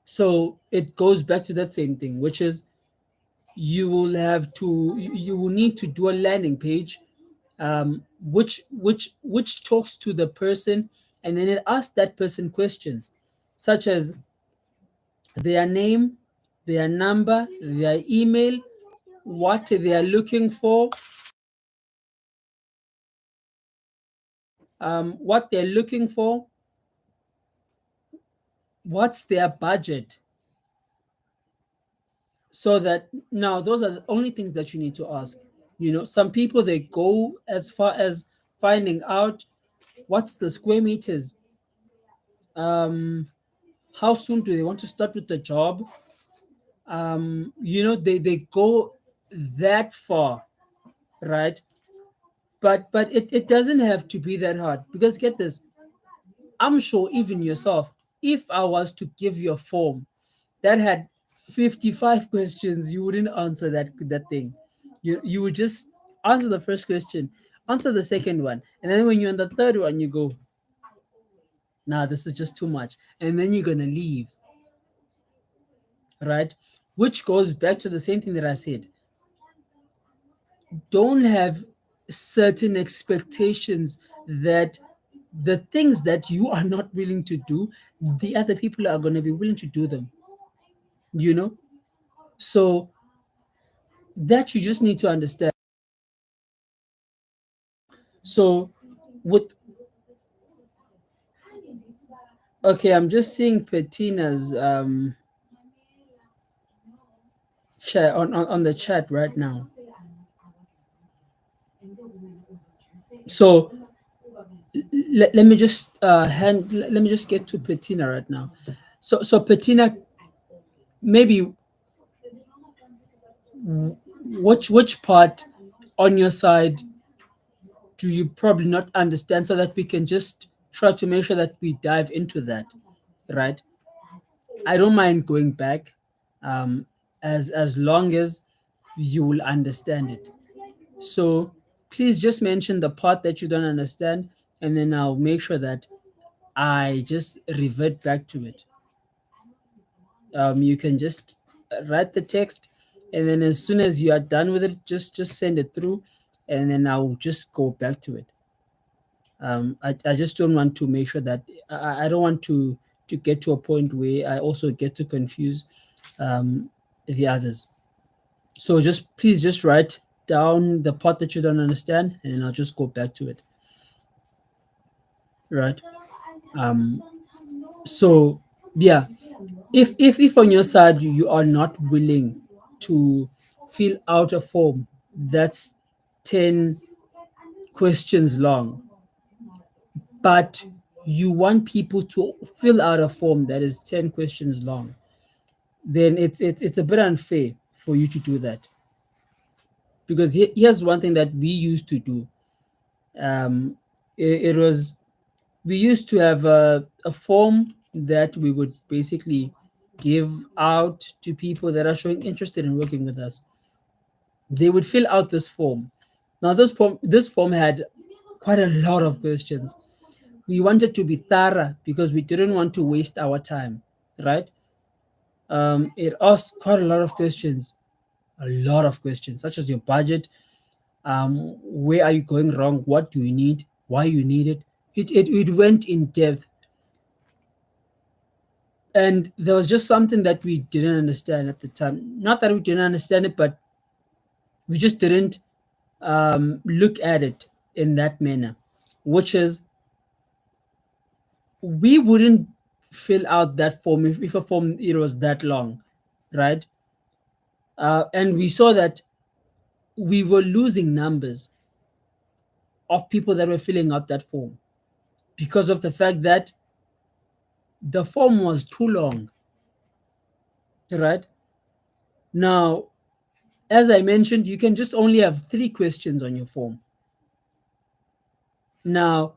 So it goes back to that same thing, which is you will need to do a landing page, which talks to the person, and then it asks that person questions such as their name, their number, their email, what they are looking for, what they're looking for, what's their budget. So that now those are the only things that you need to ask. Some people they go as far as finding out what's the square meters, um, how soon do they want to start with the job. They go that far, right? But it doesn't have to be that hard, because get this, I'm sure even yourself, if I was to give you a form that had 55 questions, you wouldn't answer that thing. You would just answer the first question, answer the second one, and then when you're on the third one, you go, nah, this is just too much. And then you're gonna leave, right? Which goes back to the same thing that I said. Don't have certain expectations that the things that you are not willing to do, the other people are going to be willing to do them, you know? So that you just need to understand. So with okay, I'm just seeing Pettina's chat on the chat right now. So let me just let me just get to Pettina right now. So Pettina, maybe which part on your side do you probably not understand, so that we can just try to make sure that we dive into that, right? I don't mind going back, um, as long as you will understand it. So please just mention the part that you don't understand, and then I'll make sure that I just revert back to it. You can just write the text, and then as soon as you are done with it, just send it through, and then I'll just go back to it. I just don't want to make sure that I don't want to get to a point where I also get to confuse the others. So just please just write down the part that you don't understand, and then I'll just go back to it. Right. Um, so yeah, if on your side you are not willing to fill out a form that's 10 questions long, but you want people to fill out a form that is 10 questions long, then it's a bit unfair for you to do that. Because here's one thing that we used to do. It was, we used to have a form that we would basically give out to people that are showing interested in working with us. They would fill out this form. Now this form had quite a lot of questions. We wanted to be thorough because we didn't want to waste our time, right? It asked quite a lot of questions, such as your budget, where are you going wrong, what do you need, why you need it. It went in depth, and there was just something that we didn't understand at the time. Not that we didn't understand it, but we just didn't look at it in that manner, which is, we wouldn't fill out that form if a form it was that long, right? And we saw that we were losing numbers of people that were filling out that form because of the fact that the form was too long, right? Now, as I mentioned, you can just only have 3 questions on your form. Now,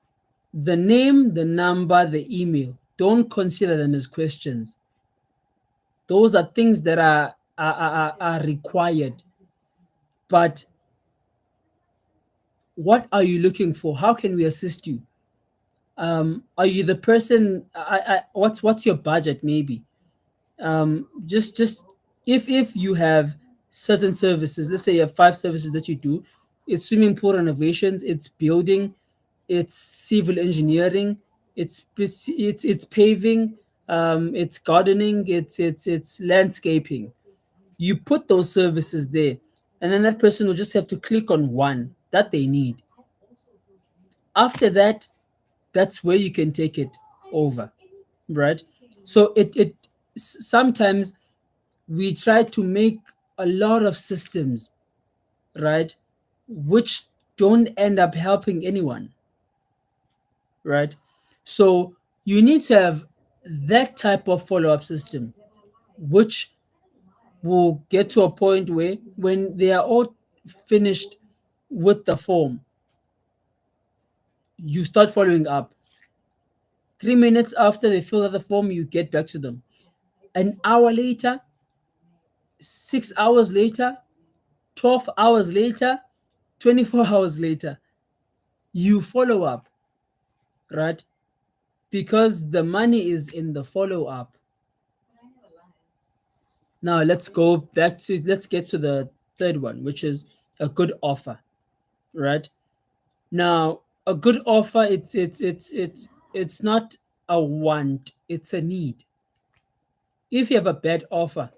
the name, the number, the email, don't consider them as questions. Those are things that are required. But what are you looking for? How can we assist you? Are you the person? What's your budget? Maybe just if you have certain services. Let's say you have 5 services that you do. It's swimming pool renovations. It's building. It's civil engineering. It's paving. It's gardening. It's landscaping. You put those services there, and then that person will just have to click on one that they need. After that, that's where you can take it over, right? So sometimes we try to make a lot of systems, right, which don't end up helping anyone, right? So you need to have that type of follow-up system, which will get to a point where when they are all finished with the form, you start following up. 3 minutes after they fill out the form, you get back to them. An hour later, 6 hours later, 12 hours later, 24 hours later, you follow up, right? Because the money is in the follow up. Now let's get to the third one, which is a good offer, right? Now, a good offer, it's not a want, it's a need. If you have a bad offer,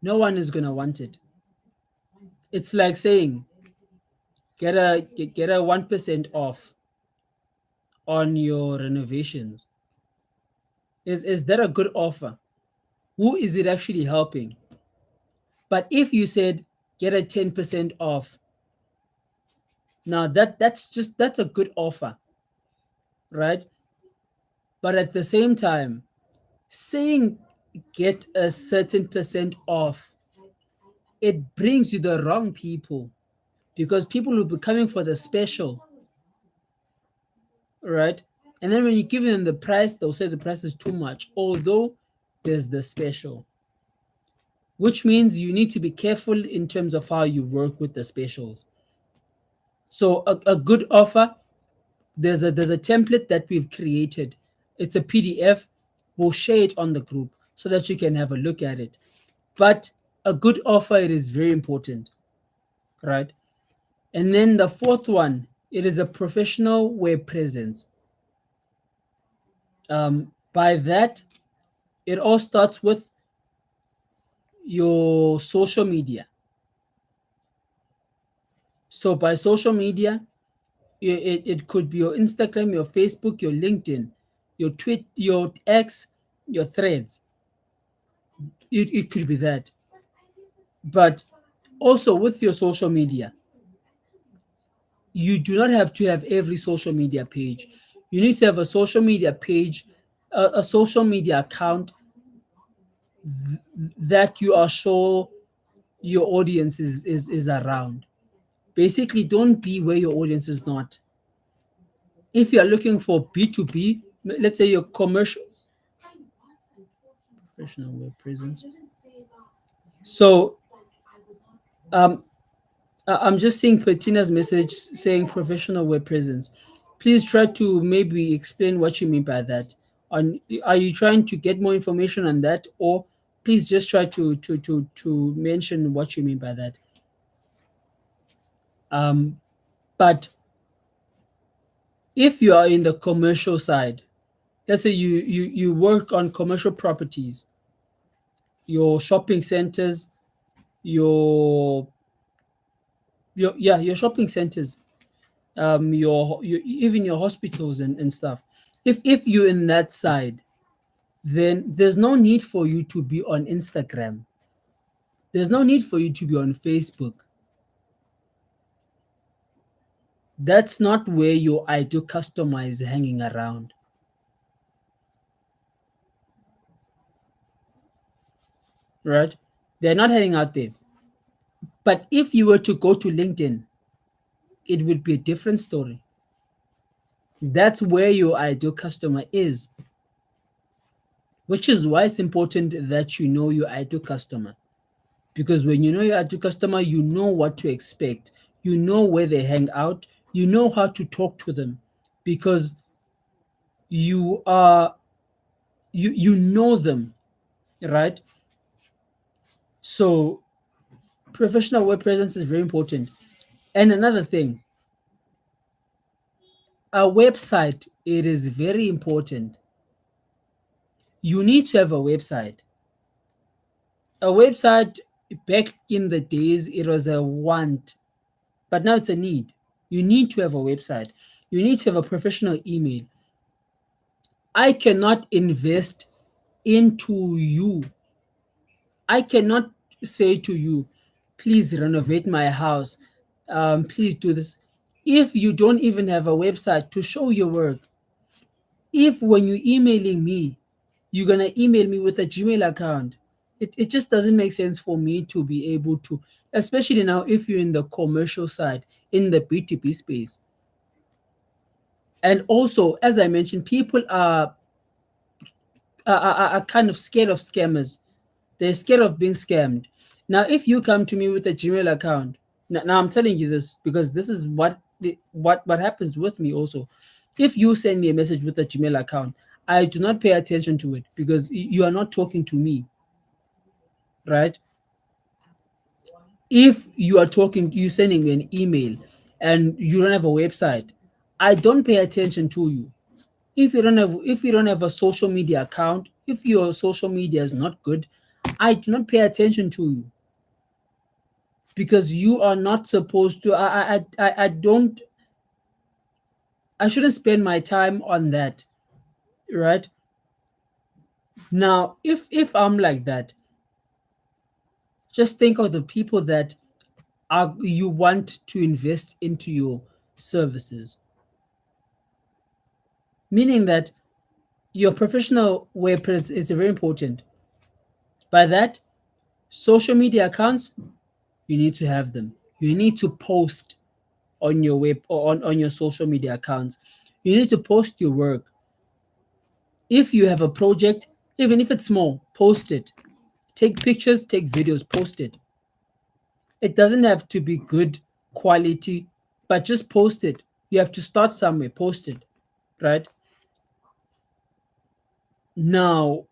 no one is gonna want it. It's like saying get a 1% off on your renovations. Is that a good offer? Who is it actually helping? But if you said get a 10% off, now that's a good offer, right? But at the same time, saying get a certain percent off, it brings you the wrong people, because people will be coming for the special, right? And then when you give them the price, they'll say the price is too much, although there's the special, which means you need to be careful in terms of how you work with the specials. So a good offer, there's a template that we've created. It's a PDF. We'll share it on the group so that you can have a look at it. But a good offer, it is very important, right? And then the fourth one, it is a professional web presence. By that, it all starts with your social media. So by social media, it could be your Instagram, your Facebook, your LinkedIn, your tweet, your X, your threads. It could be that. But also with your social media, you do not have to have every social media page. You need to have a social media page, a social media account that you are sure your audience is around. Basically, don't be where your audience is not. If you are looking for B2B, let's say your commercial professional web presence. So um, I'm just seeing Pettina's message saying professional web presence. Please try to maybe explain what you mean by that. On Are you trying to get more information on that, or please just try to mention what you mean by that. Um, but if you are in the commercial side, let's say you work on commercial properties, your shopping centers, your your shopping centers, your even your hospitals and stuff. If you're in that side, then there's no need for you to be on Instagram. There's no need for you to be on Facebook. That's not where your ideal customer is hanging around, right? They're not heading out there. But if you were to go to LinkedIn, it would be a different story. That's where your ideal customer is, which is why it's important that you know your ideal customer. Because when you know your ideal customer, you know what to expect, you know where they hang out, you know how to talk to them, because you are you know them, right? So professional web presence is very important. And another thing, a website, it is very important. You need to have a website. A website, back in the days, it was a want, but now it's a need. You need to have a website. You need to have a professional email. I cannot invest into you. I cannot say to you, please renovate my house. Please do this. If you don't even have a website to show your work, if when you're emailing me, you're going to email me with a Gmail account, it just doesn't make sense for me to be able to, especially now if you're in the commercial side, in the B2B space. And also, as I mentioned, people are kind of scared of scammers. They're scared of being scammed. Now, if you come to me with a Gmail account, now I'm telling you this because this is what happens with me also. If you send me a message with a Gmail account, I do not pay attention to it because you are not talking to me, right? If you are talking, you sending me an email and you don't have a website, I don't pay attention to you. If you don't have a social media account, if your social media is not good, I do not pay attention to you because you are not supposed to. I don't. I shouldn't spend my time on that, right? Now, if I'm like that, just think of the people that are you want to invest into your services, meaning that your professional web presence is very important. By that, social media accounts, you need to have them. You need to post on your web or on your social media accounts. You need to post your work. If you have a project, even if it's small, post it. Take pictures, take videos, post it. It doesn't have to be good quality, but just post it. You have to start somewhere, post it, right? Now,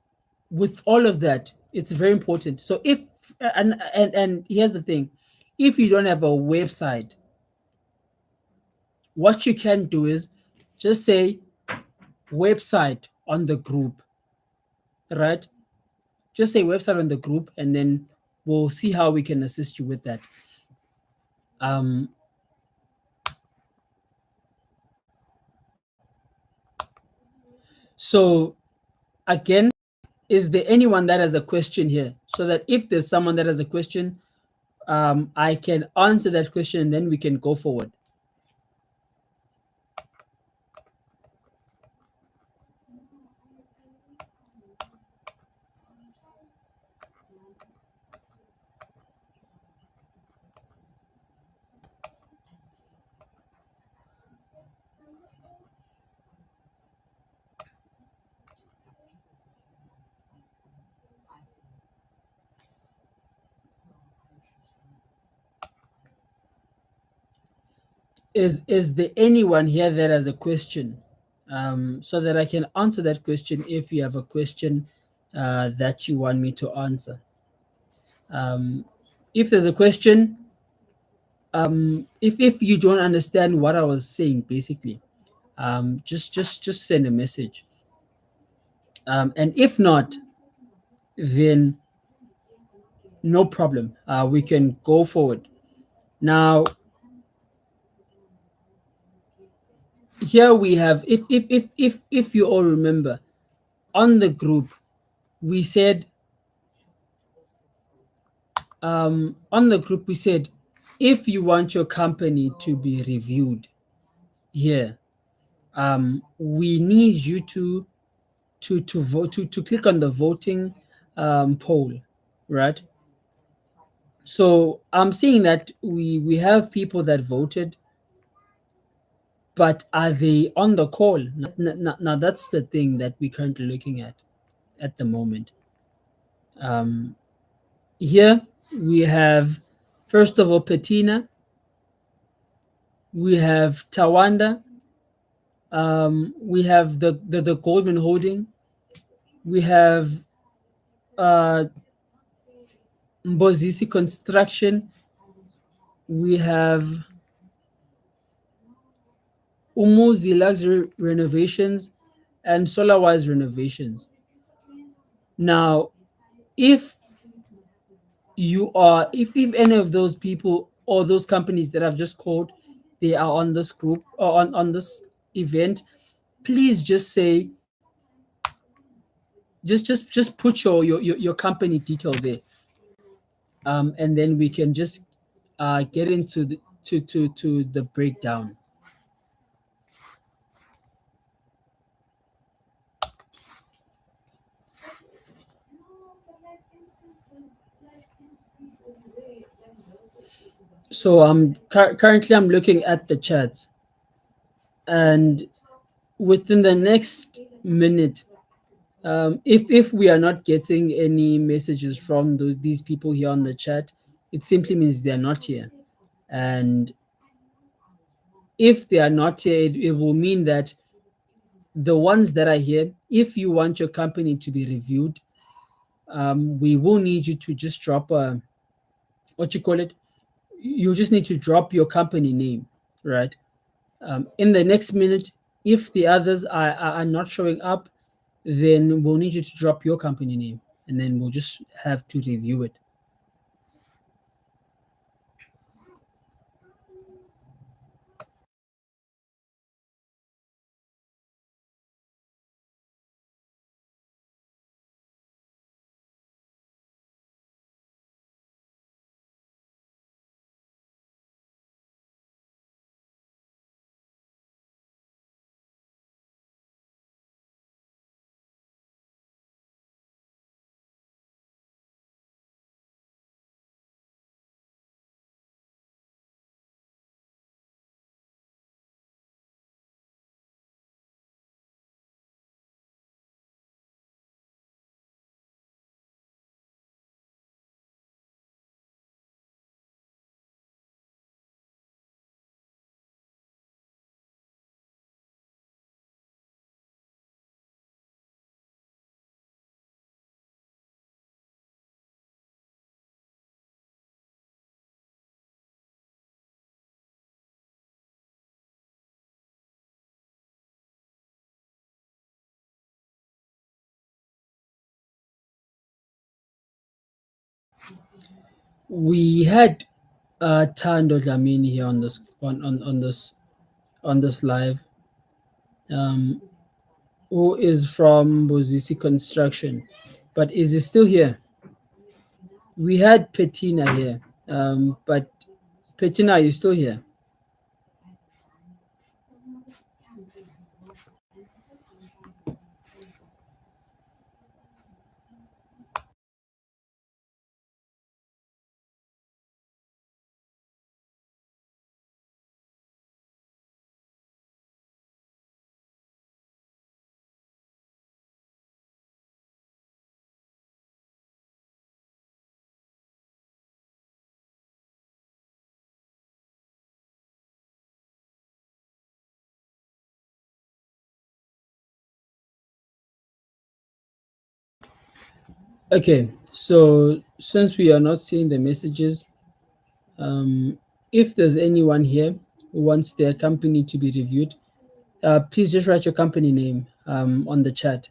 with all of that, it's very important. So if and here's the thing, if you don't have a website, what you can do is just say website on the group, right? Just say website on the group, and then we'll see how we can assist you with that. Um, so again, is there anyone that has a question here? So that if there's someone that has a question, I can answer that question and then we can go forward. Is there anyone here that has a question, so that I can answer that question if you have a question that you want me to answer? um, if there's a question, if you don't understand what I was saying, basically, just send a message. And if not, then no problem. We can go forward. Now, here we have, if you all remember, on the group, we said, if you want your company to be reviewed here, we need you to vote, to click on the voting poll, right? So I'm seeing that we have people that voted, but are they on the call? Now that's the thing that we're currently looking at the moment. Um, Here we have, first of all, Patina, we have Tawanda, we have the Goldman Holding, we have uh, Mbozisi Construction, we have Umuzi Luxury Renovations, and Solarwise Renovations. Now, if if any of those people or those companies that I've just called, they are on this group or on this event, please just say, just put your company detail there, and then we can just get into the breakdown. So currently I'm looking at the chats, and within the next minute, if we are not getting any messages from these people here on the chat, it simply means they are not here. And if they are not here, it will mean that the ones that are here, if you want your company to be reviewed, we will need you to just drop a, what you call it, you just need to drop your company name, right? In the next minute, if the others are not showing up, then we'll need you to drop your company name, and then we'll just have to review it. We had Tando Dlamini here on this on this live, um, who is from Bozisi Construction, but is he still here? We had Petina here, but Petina, are you still here? Okay, so since we are not seeing the messages, if there's anyone here who wants their company to be reviewed, please just write your company name on the chat.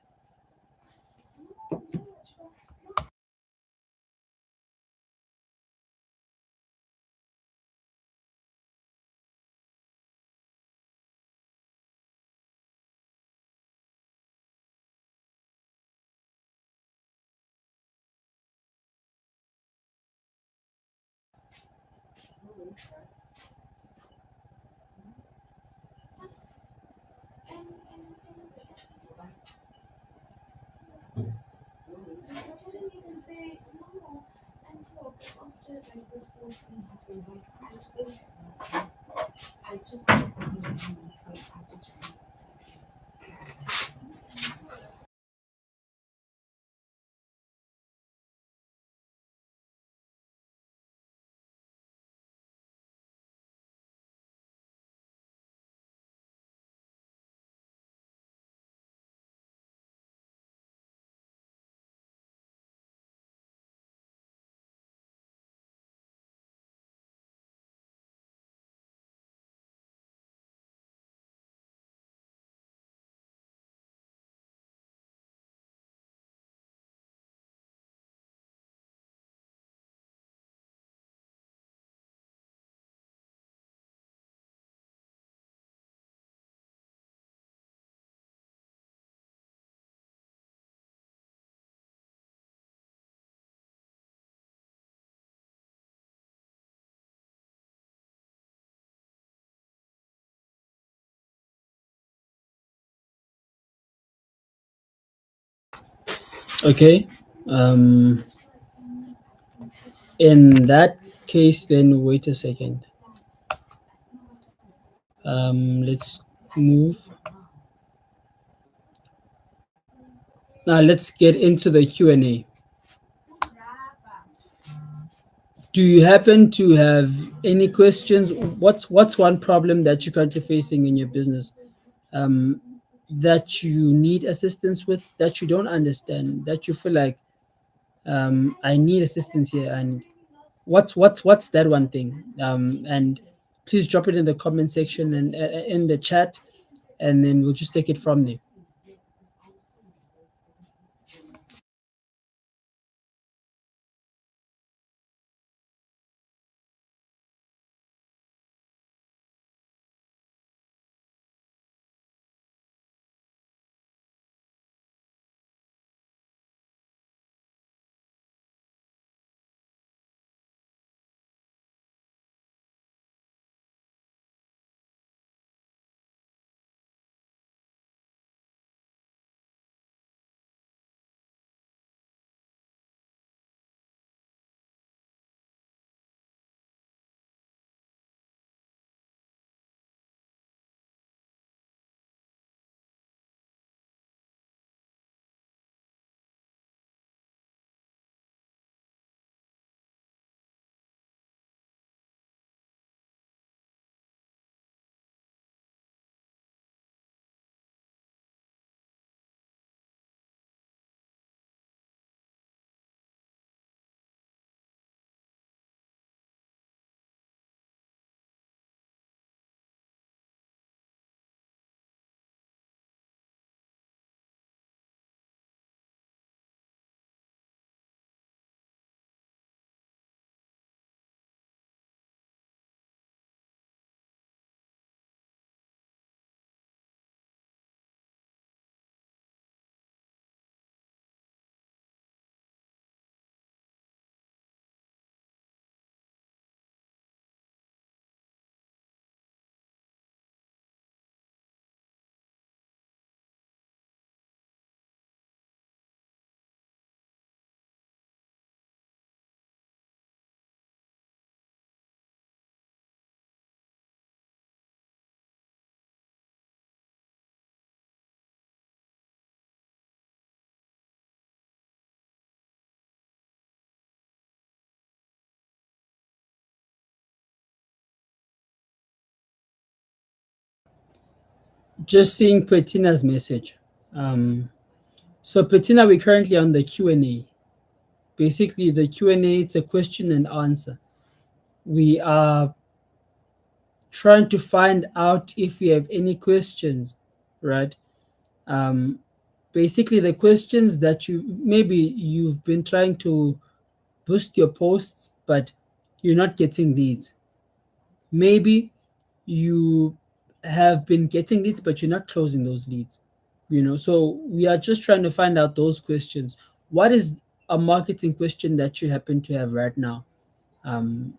Okay. Um, in that case, then wait a second. Let's move. Now let's get into the Q&A. Do you happen to have any questions? What's one problem that you're currently facing in your business, um, that you need assistance with, that you don't understand, that you feel like, I need assistance here, and what's that one thing? And please drop it in the comment section and in the chat, and then we'll just take it from there. Just seeing Pettina's message. So Pettina, we're currently on the Q&A. Basically, the Q&A, it's a question and answer. We are trying to find out if you have any questions, right? Um, Basically, the questions that maybe you've been trying to boost your posts, but you're not getting leads. Maybe you have been getting leads, but you're not closing those leads. So we are just trying to find out those questions. What is a marketing question that you happen to have right now? Um,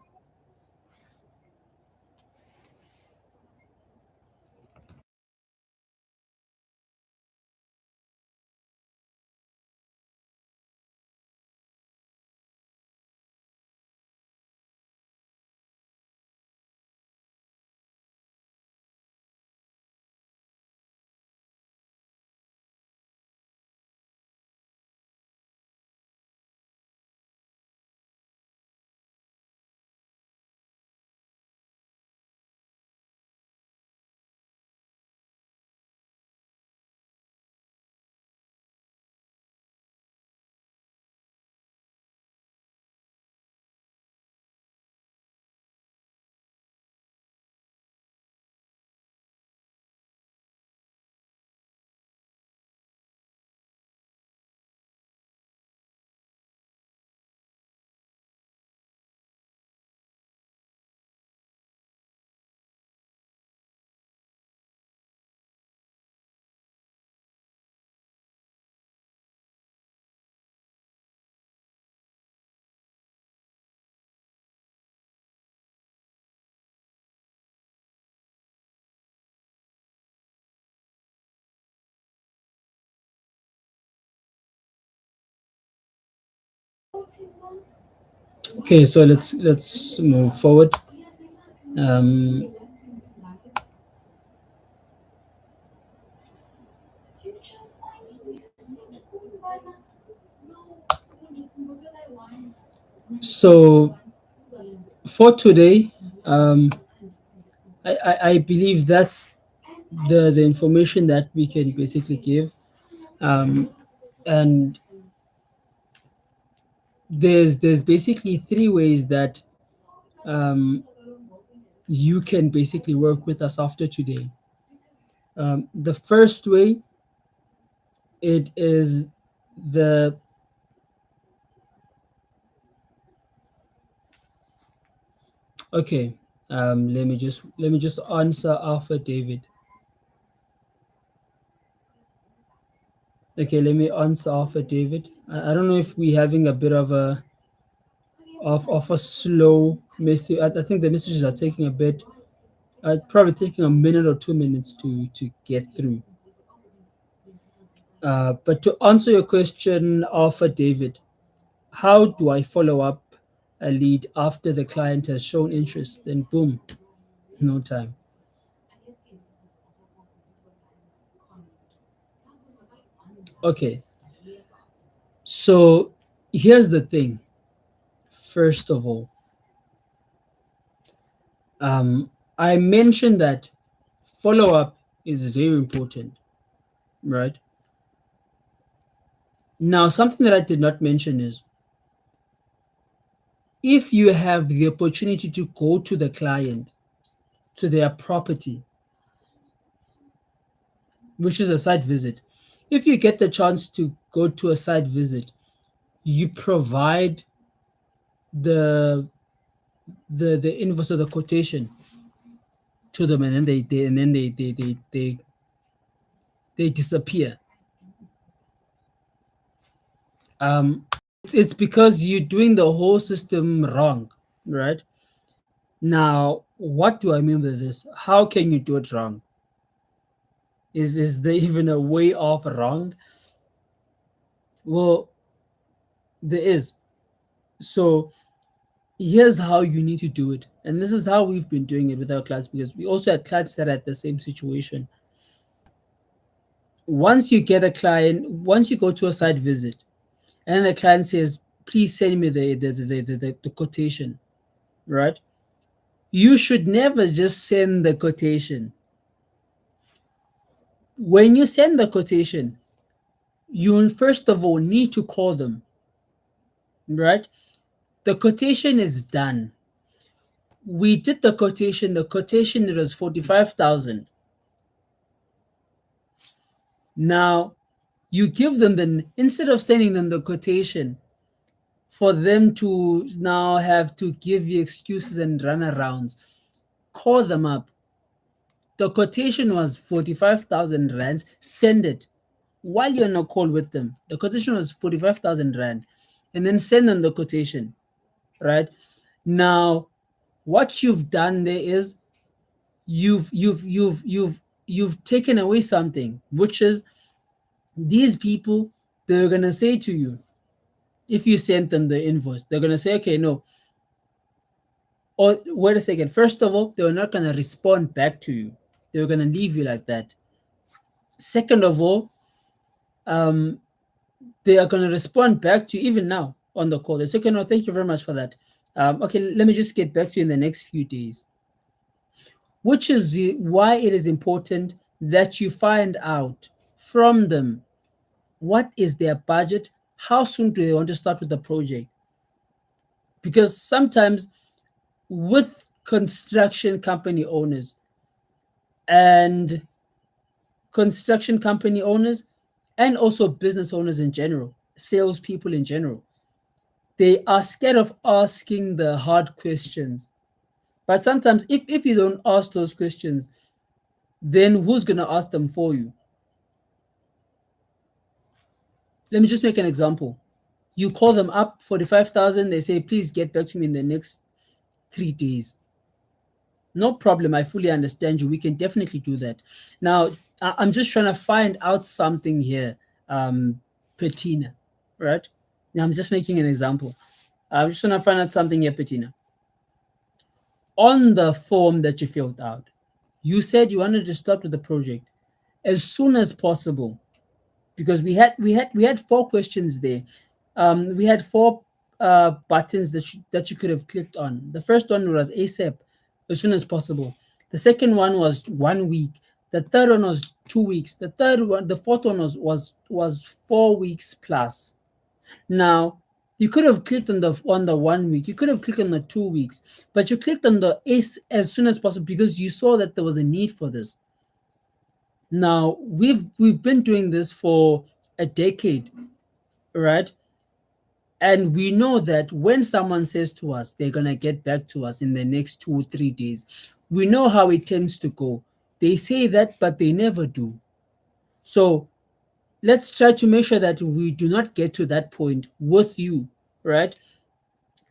okay, so let's move forward. Um, so for today, I believe that's the information that we can basically give. And there's basically three ways that um, you can basically work with us after today. The first way, it is the okay. Let me just answer Alpha David. Okay, let me answer Alpha David. I don't know if we're having a bit of a slow message. I think the messages are taking a bit, probably taking a minute or 2 minutes to get through. But to answer your question, Alpha David, how do I follow up a lead after the client has shown interest? Then boom, no time. Okay, so here's the thing. First of all, I mentioned that follow up is very important, right? Now, something that I did not mention is if you have the opportunity to go to the client, to their property, which is a site visit, if you get the chance to go to a site visit, you provide the the invoice or the quotation to them, and then they disappear. It's because you're doing the whole system wrong, right? Now, what do I mean by this? How can you do it wrong? Is there even a way of wrong? Well, there is. So here's how you need to do it. And this is how we've been doing it with our clients because we also had clients that are at the same situation. Once you go to a site visit, and the client says, please send me the quotation, right? You should never just send the quotation. When you send the quotation, you first of all need to call them right? The quotation is done. We did the quotation. The quotation, it was 45,000. Now you give them instead of sending them the quotation for them to now have to give you excuses and runarounds, call them up. The quotation was 45,000 rands. Send it while you're on a call with them. The quotation was 45,000 rand, and then send them the quotation. Right now, what you've done there is you've taken away something, which is these people, they're gonna say to you, if you send them the invoice, they're gonna say, okay, no, or wait a second. First of all, they were not gonna respond back to you. They were gonna leave you like that. Second of all, um, they are gonna respond back to you even now on the call. They say, okay, no, thank you very much for that. Okay, let me just get back to you in the next few days. Which is why it is important that you find out from them what is their budget, how soon do they want to start with the project. Because sometimes with construction company owners and construction company owners and also business owners in general, salespeople in general, they are scared of asking the hard questions. But sometimes if you don't ask those questions, then who's going to ask them for you? Let me just make an example. You call them up, 45,000, they say, please get back to me in the next 3 days. No problem. I fully understand you. We can definitely do that. Now, I'm just trying to find out something here, Petina, right? Now, I'm just making an example. I'm just trying to find out something here, Petina. On the form that you filled out, you said you wanted to start with the project as soon as possible, because we had 4 questions there. We had 4 buttons that you could have clicked on. The first one was ASAP, as soon as possible. The second one was 1 week. The third one was 2 weeks. The fourth one was 4 weeks plus. Now, you could have clicked on the 1 week. You could have clicked on the 2 weeks, but you clicked on the as soon as possible because you saw that there was a need for this. Now, we've been doing this for a decade, right? And we know that when someone says to us they're gonna get back to us in the next 2 or 3 days, we know how it tends to go. They say that, but they never do. So let's try to make sure that we do not get to that point with you, right?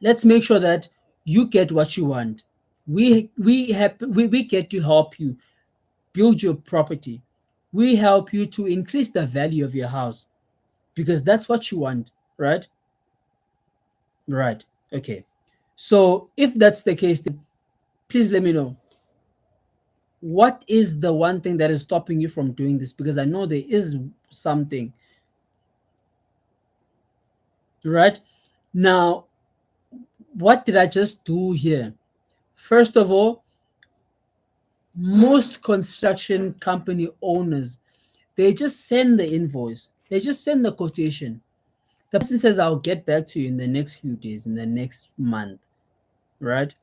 Let's make sure that you get what you want. We get to help you build your property. We help you to increase the value of your house because that's what you want, right? Right. Okay. So if that's the case, then please let me know. What is the one thing that is stopping you from doing this? Because I know there is something, right? Now, what did I just do here? First of all, most construction company owners, they just send the invoice, they just send the quotation. The person says, I'll get back to you in the next few days, in the next month, right?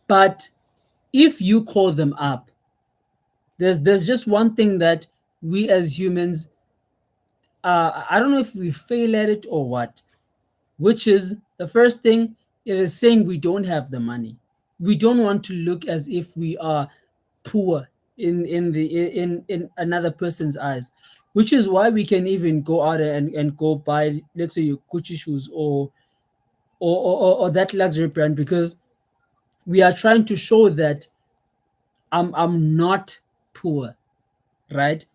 But if you call them up, there's just one thing that we as humans, I don't know if we fail at it or what, which is the first thing, it is saying we don't have the money. We don't want to look as if we are poor in another person's eyes, which is why we can even go out and go buy, let's say, your Gucci shoes or that luxury brand, because we are trying to show that I'm not poor, right?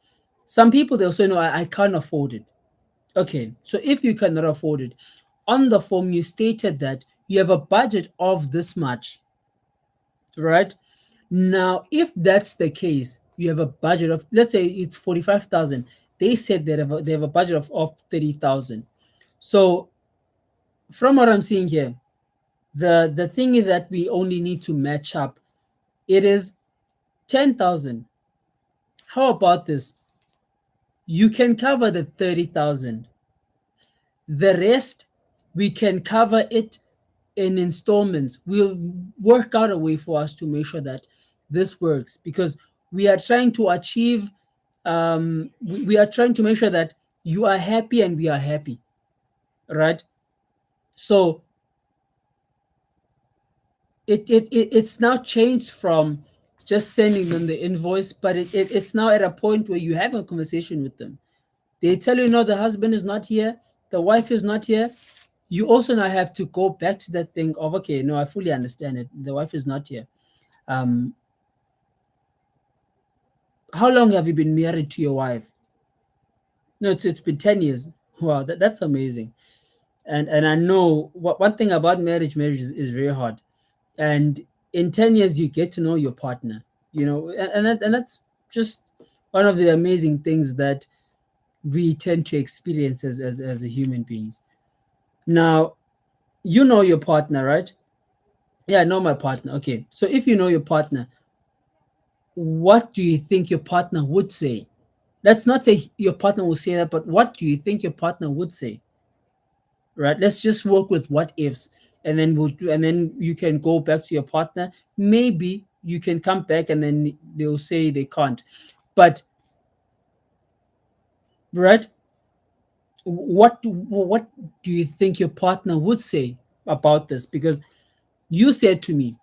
Some people, they'll say, no, I can't afford it. Okay, so if you cannot afford it, on the form you stated that you have a budget of this much, right? Now, if that's the case, you have a budget of, let's say it's 45,000. They said they have a budget of 30,000. So from what I'm seeing here, the thing is that we only need to match up. It is 10,000. How about this? You can cover the 30,000. The rest, We can cover it in installments. We'll work out a way for us to make sure that this works, because we are trying to achieve, we are trying to make sure that you are happy and we are happy, right? So it's now changed from just sending them the invoice, but it's now at a point where you have a conversation with them. They tell you, no, the husband is not here, the wife is not here. You also now have to go back to that thing of, okay, no, I fully understand it. The wife is not here. Um, how long have you been married to your wife? No, it's been 10 years. Wow, that's amazing. And I know what one thing about marriage is very hard. And in 10 years, you get to know your partner, and that's just one of the amazing things that we tend to experience as a human beings. Now, you know your partner, right? Yeah, I know my partner. Okay. So if you know your partner, what do you think your partner would say? Let's not say your partner will say that, but what do you think your partner would say? Right? Let's just work with what ifs, and then and then you can go back to your partner. Maybe you can come back and then they'll say they can't. But right, what do you think your partner would say about this? Because you said to me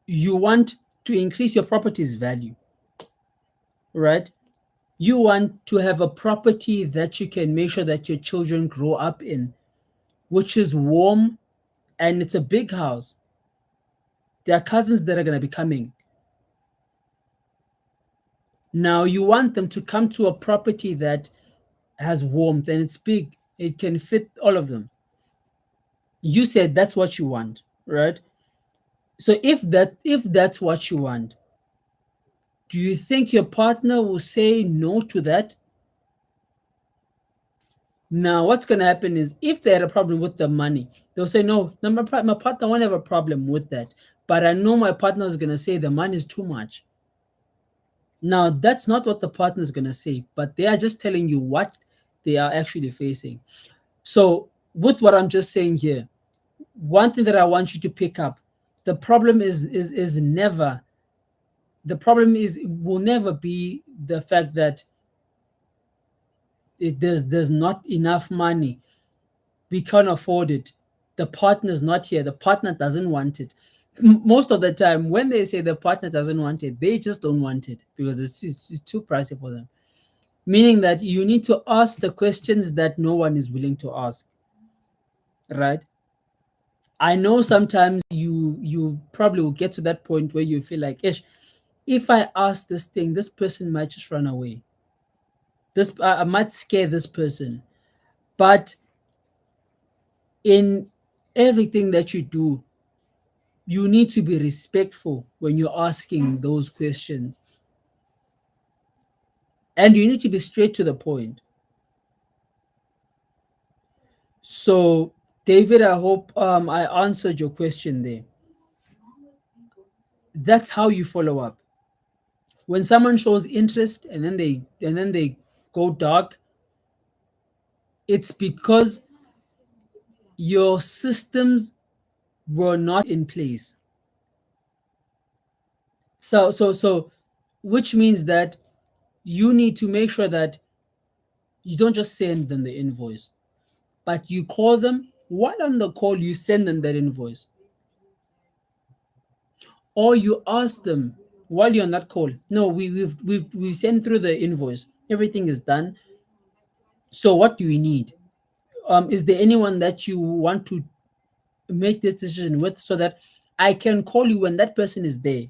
you want to increase your property's value, right? You want to have a property that you can make sure that your children grow up in, which is warm, and it's a big house. There are cousins that are going to be coming. Now, you want them to come to a property that has warmth and it's big, it can fit all of them. You said that's what you want, right? So if that's what you want, do you think your partner will say no to that? Now, what's going to happen is if they had a problem with the money, they'll say, no, no, my partner won't have a problem with that. But I know my partner is going to say the money is too much. Now, that's not what the partner is going to say, but they are just telling you what they are actually facing. So, with what I'm just saying here, one thing that I want you to pick up, the problem is never, the problem is will never be the fact that there's not enough money. We can't afford it. The partner's not here. The partner doesn't want it. Most of the time, when they say the partner doesn't want it, they just don't want it because it's too pricey for them. Meaning that you need to ask the questions that no one is willing to ask, right? I know sometimes you probably will get to that point where you feel like, Ish, if I ask this thing, this person might just run away. This I might scare this person. But in everything that you do, you need to be respectful when you're asking those questions, and you need to be straight to the point. So, David, I hope I answered your question there. That's how you follow up. When someone shows interest and then they go dark, it's because your systems were not in place. So which means that you need to make sure that you don't just send them the invoice, but you call them. While on the call, you send them that invoice, or you ask them while you're on that call. No, we've sent through the invoice. Everything is done. So what do you need? Is there anyone that you want to make this decision with so that I can call you when that person is there?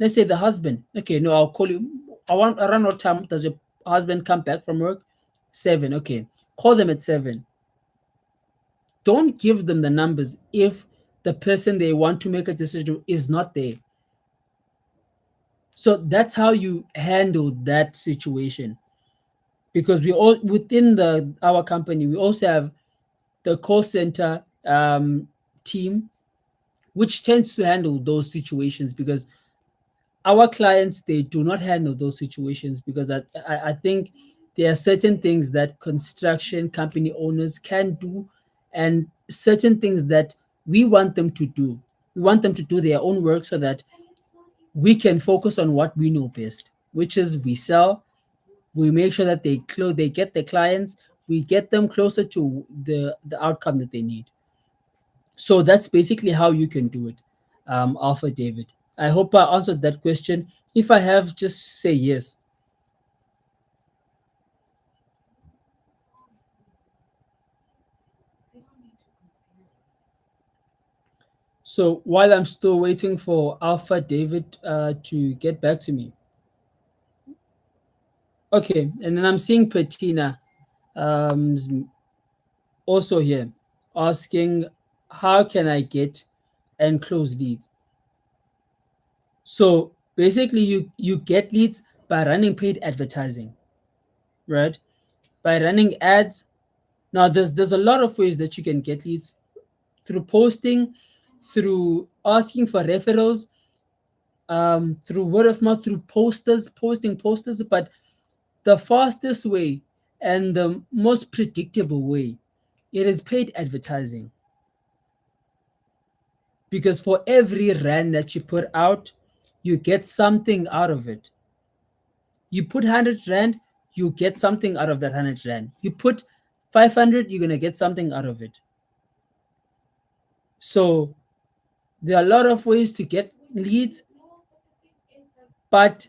Let's say the husband. Okay, no, I'll call you. I want around what time does your husband come back from work? 7. Okay, call them at 7. Don't give them the numbers if the person they want to make a decision is not there. So that's how you handle that situation. Because we all within the our company, we also have the call center team, which tends to handle those situations because our clients they do not handle those situations because I think there are certain things that construction company owners can do and certain things that we want them to do. We want them to do their own work so that we can focus on what we know best, which is we sell, we make sure that they get the clients, we get them closer to the outcome that they need. So that's basically how you can do it, Alpha David. I hope I answered that question. If I have, just say yes. So while I'm still waiting for Alpha David to get back to me. Okay, and then I'm seeing Patina also here asking, how can I get and close leads? So basically, you get leads by running paid advertising, right? By running ads. Now, there's a lot of ways that you can get leads through posting, through asking for referrals, through word of mouth, through posters, posting posters. But the fastest way and the most predictable way, it is paid advertising. Because for every rand that you put out, you get something out of it. You put 100 rand, you get something out of that 100 rand. You put 500, you're going to get something out of it. So there are a lot of ways to get leads, but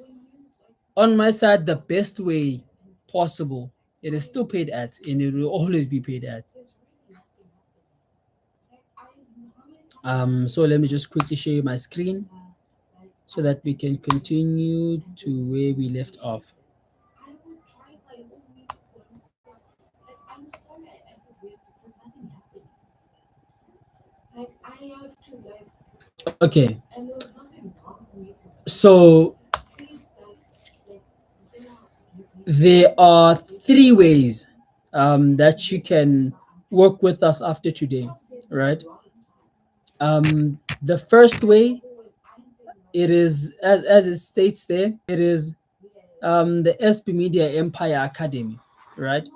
on my side, the best way possible, it is still paid ads, and it will always be paid ads. So let me just quickly show you my screen so that we can continue to where we left off. Okay, so there are three ways that you can work with us after today, right? The first way, it is as it states there, it is the SB Media Empire Academy, right?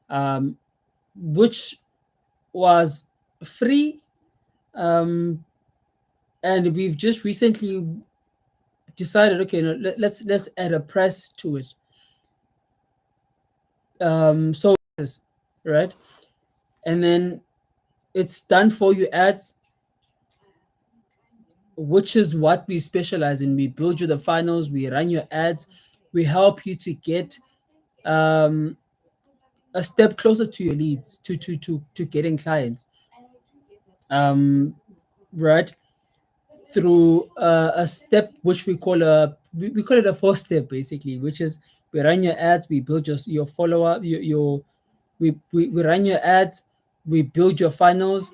Um, which was free, um, and we've just recently decided, okay, no, let's add a press to it. So right, and then it's done for you ads, which is what we specialize in. We build you the funnels, we run your ads, we help you to get um, a step closer to your leads, to getting clients. Um, right, through a step which we call it a four step basically, which is we run your ads, we build your follower, your we run your ads, we build your funnels,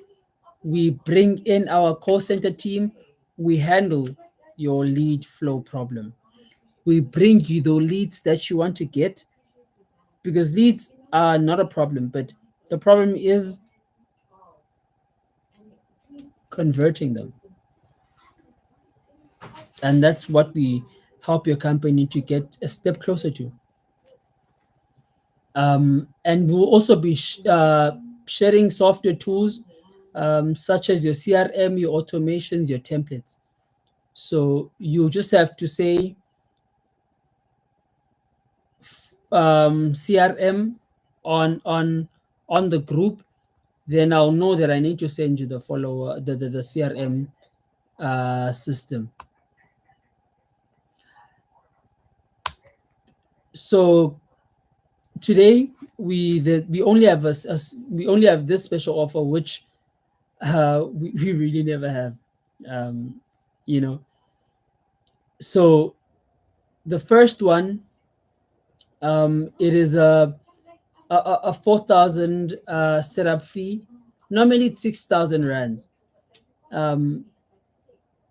we bring in our call center team, we handle your lead flow problem. We bring you the leads that you want to get, because leads are not a problem, but the problem is converting them. And that's what we help your company to get a step closer to. And we'll also be sharing software tools such as your CRM, your automations, your templates. So you just have to say CRM on the group, then I'll know that I need to send you the follower, the CRM system. So today we only have we only have this special offer, which we really never have. Um, you know, so the first one, it is a 4,000 setup fee. Normally it's 6,000 rands. Um,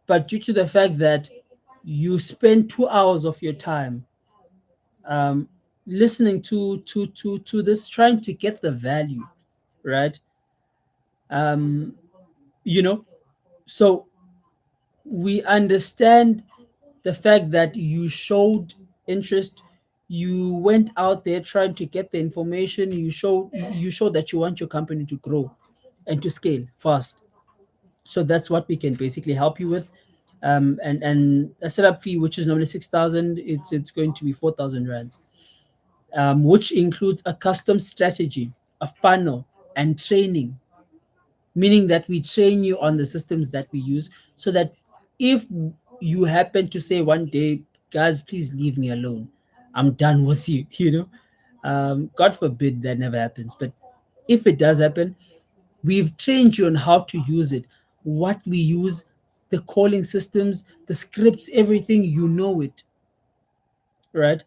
but due to the fact that you spend 2 hours of your time um, listening to this, trying to get the value, right? Um, you know, so we understand the fact that you showed interest, you went out there trying to get the information, you showed that you want your company to grow. and to scale fast. So that's what we can basically help you with. And a setup fee, which is normally 6,000, it's going to be 4,000 rands, which includes a custom strategy, a funnel, and training, meaning that we train you on the systems that we use, so that if you happen to say one day, guys, please leave me alone, I'm done with you, God forbid that never happens, but if it does happen, we've trained you on how to use it, what we use, the calling systems, the scripts, everything, it, right?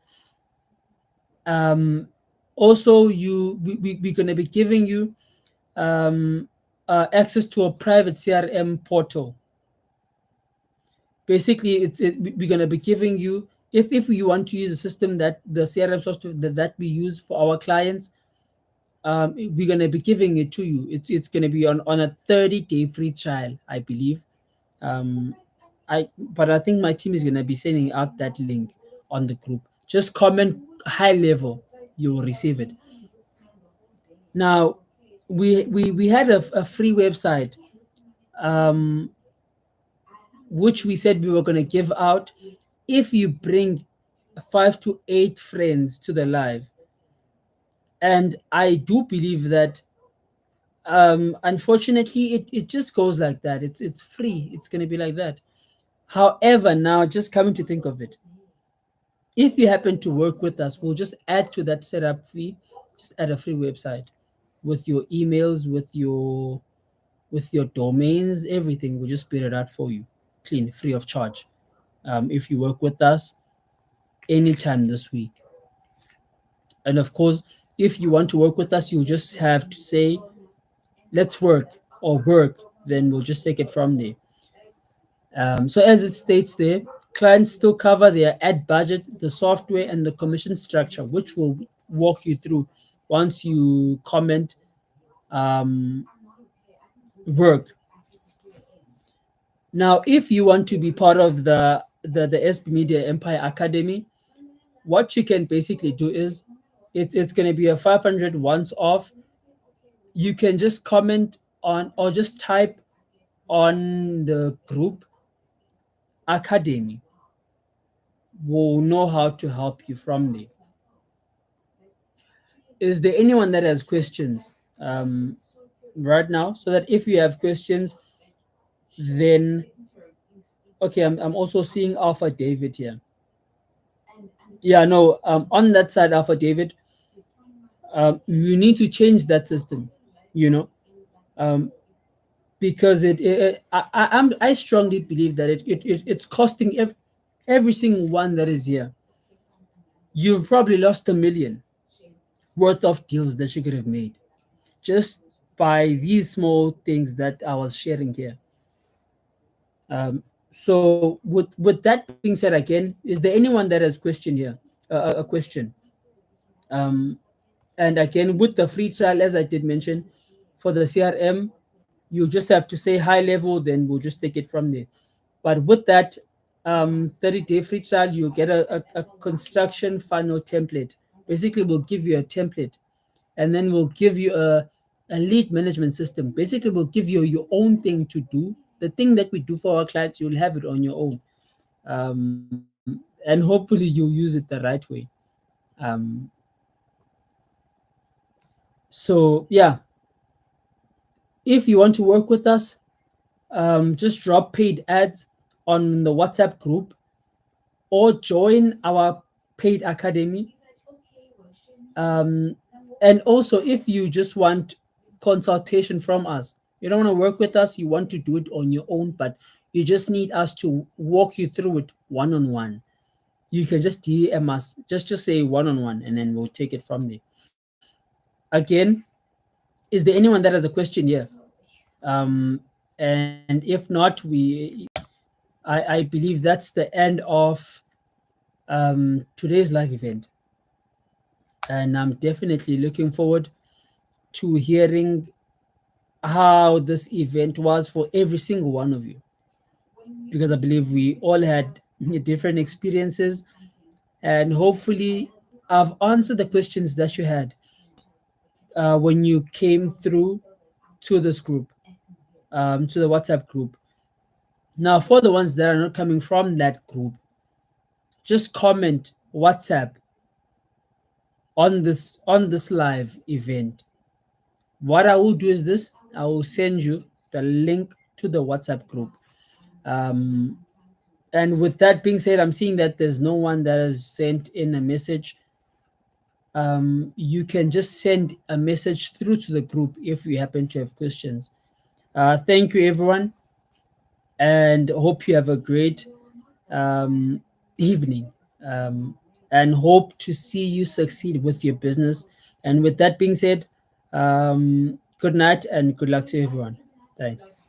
Um, Also, we're going to be giving you um, access to a private CRM portal. Basically, we're going to be giving you, if you want to use a system, that the CRM software that we use for our clients, we're going to be giving it to you. It's going to be on a 30-day free trial, I believe. um but I think my team is going to be sending out that link on the group. Just comment high level, you will receive it. Now, we had a free website, um which we said we were going to give out if you bring 5 to 8 friends to the live. And I do believe that, unfortunately, it just goes like that. It's free, it's going to be like that. However, now, just coming to think of it, if you happen to work with us, we'll just add to that setup fee, just add a free website with your emails, with your domains, everything. We'll just build it out for you, clean, free of charge. If you work with us anytime this week. And of course, if you want to work with us, you just have to say, let's work, or work, then we'll just take it from there. So as it states there, clients still cover their ad budget, the software, and the commission structure, which we'll walk you through once you comment um, work. Now, if you want to be part of the SB Media Empire Academy, what you can basically do is, it's going to be a 500 once off. You can just comment on, or just type on the group academy. We'll know how to help you from there. Is there anyone that has questions right now? So that if you have questions, then okay, I'm also seeing Alpha David here. Yeah, no, on that side, Alpha David, you need to change that system, you know, um, because I strongly believe that it's costing every single one that is here. You've probably lost 1 million worth of deals that you could have made just by these small things that I was sharing here. So with that being said, again, is there anyone that has question here? A question. Um, and again, with the free trial, as I did mention, for the CRM, you just have to say high level, then we'll just take it from there. But with that 30-day free trial, you get a construction funnel template. Basically, we'll give you a template, and then we'll give you a lead management system. Basically, we'll give you your own thing to do. The thing that we do for our clients, you'll have it on your own. And hopefully you'll use it the right way. Um, so yeah, if you want to work with us, just drop paid ads on the WhatsApp group, or join our paid academy. Um, and also, if you just want consultation from us, you don't want to work with us, you want to do it on your own, but you just need us to walk you through it one on one. You can just DM us, just say one on one, and then we'll take it from there. Again, is there anyone that has a question here? Um, and if not, I believe that's the end of today's live event, and I'm definitely looking forward to hearing how this event was for every single one of you, because I believe we all had different experiences, and hopefully I've answered the questions that you had when you came through to this group, to the WhatsApp group. Now, for the ones that are not coming from that group, just comment WhatsApp on this live event. What I will do is this: I will send you the link to the WhatsApp group. Um, and with that being said, I'm seeing that there's no one that has sent in a message. You can just send a message through to the group if you happen to have questions. Thank you, everyone, and hope you have a great evening. And hope to see you succeed with your business. And with that being said, good night and good luck to everyone. Thanks.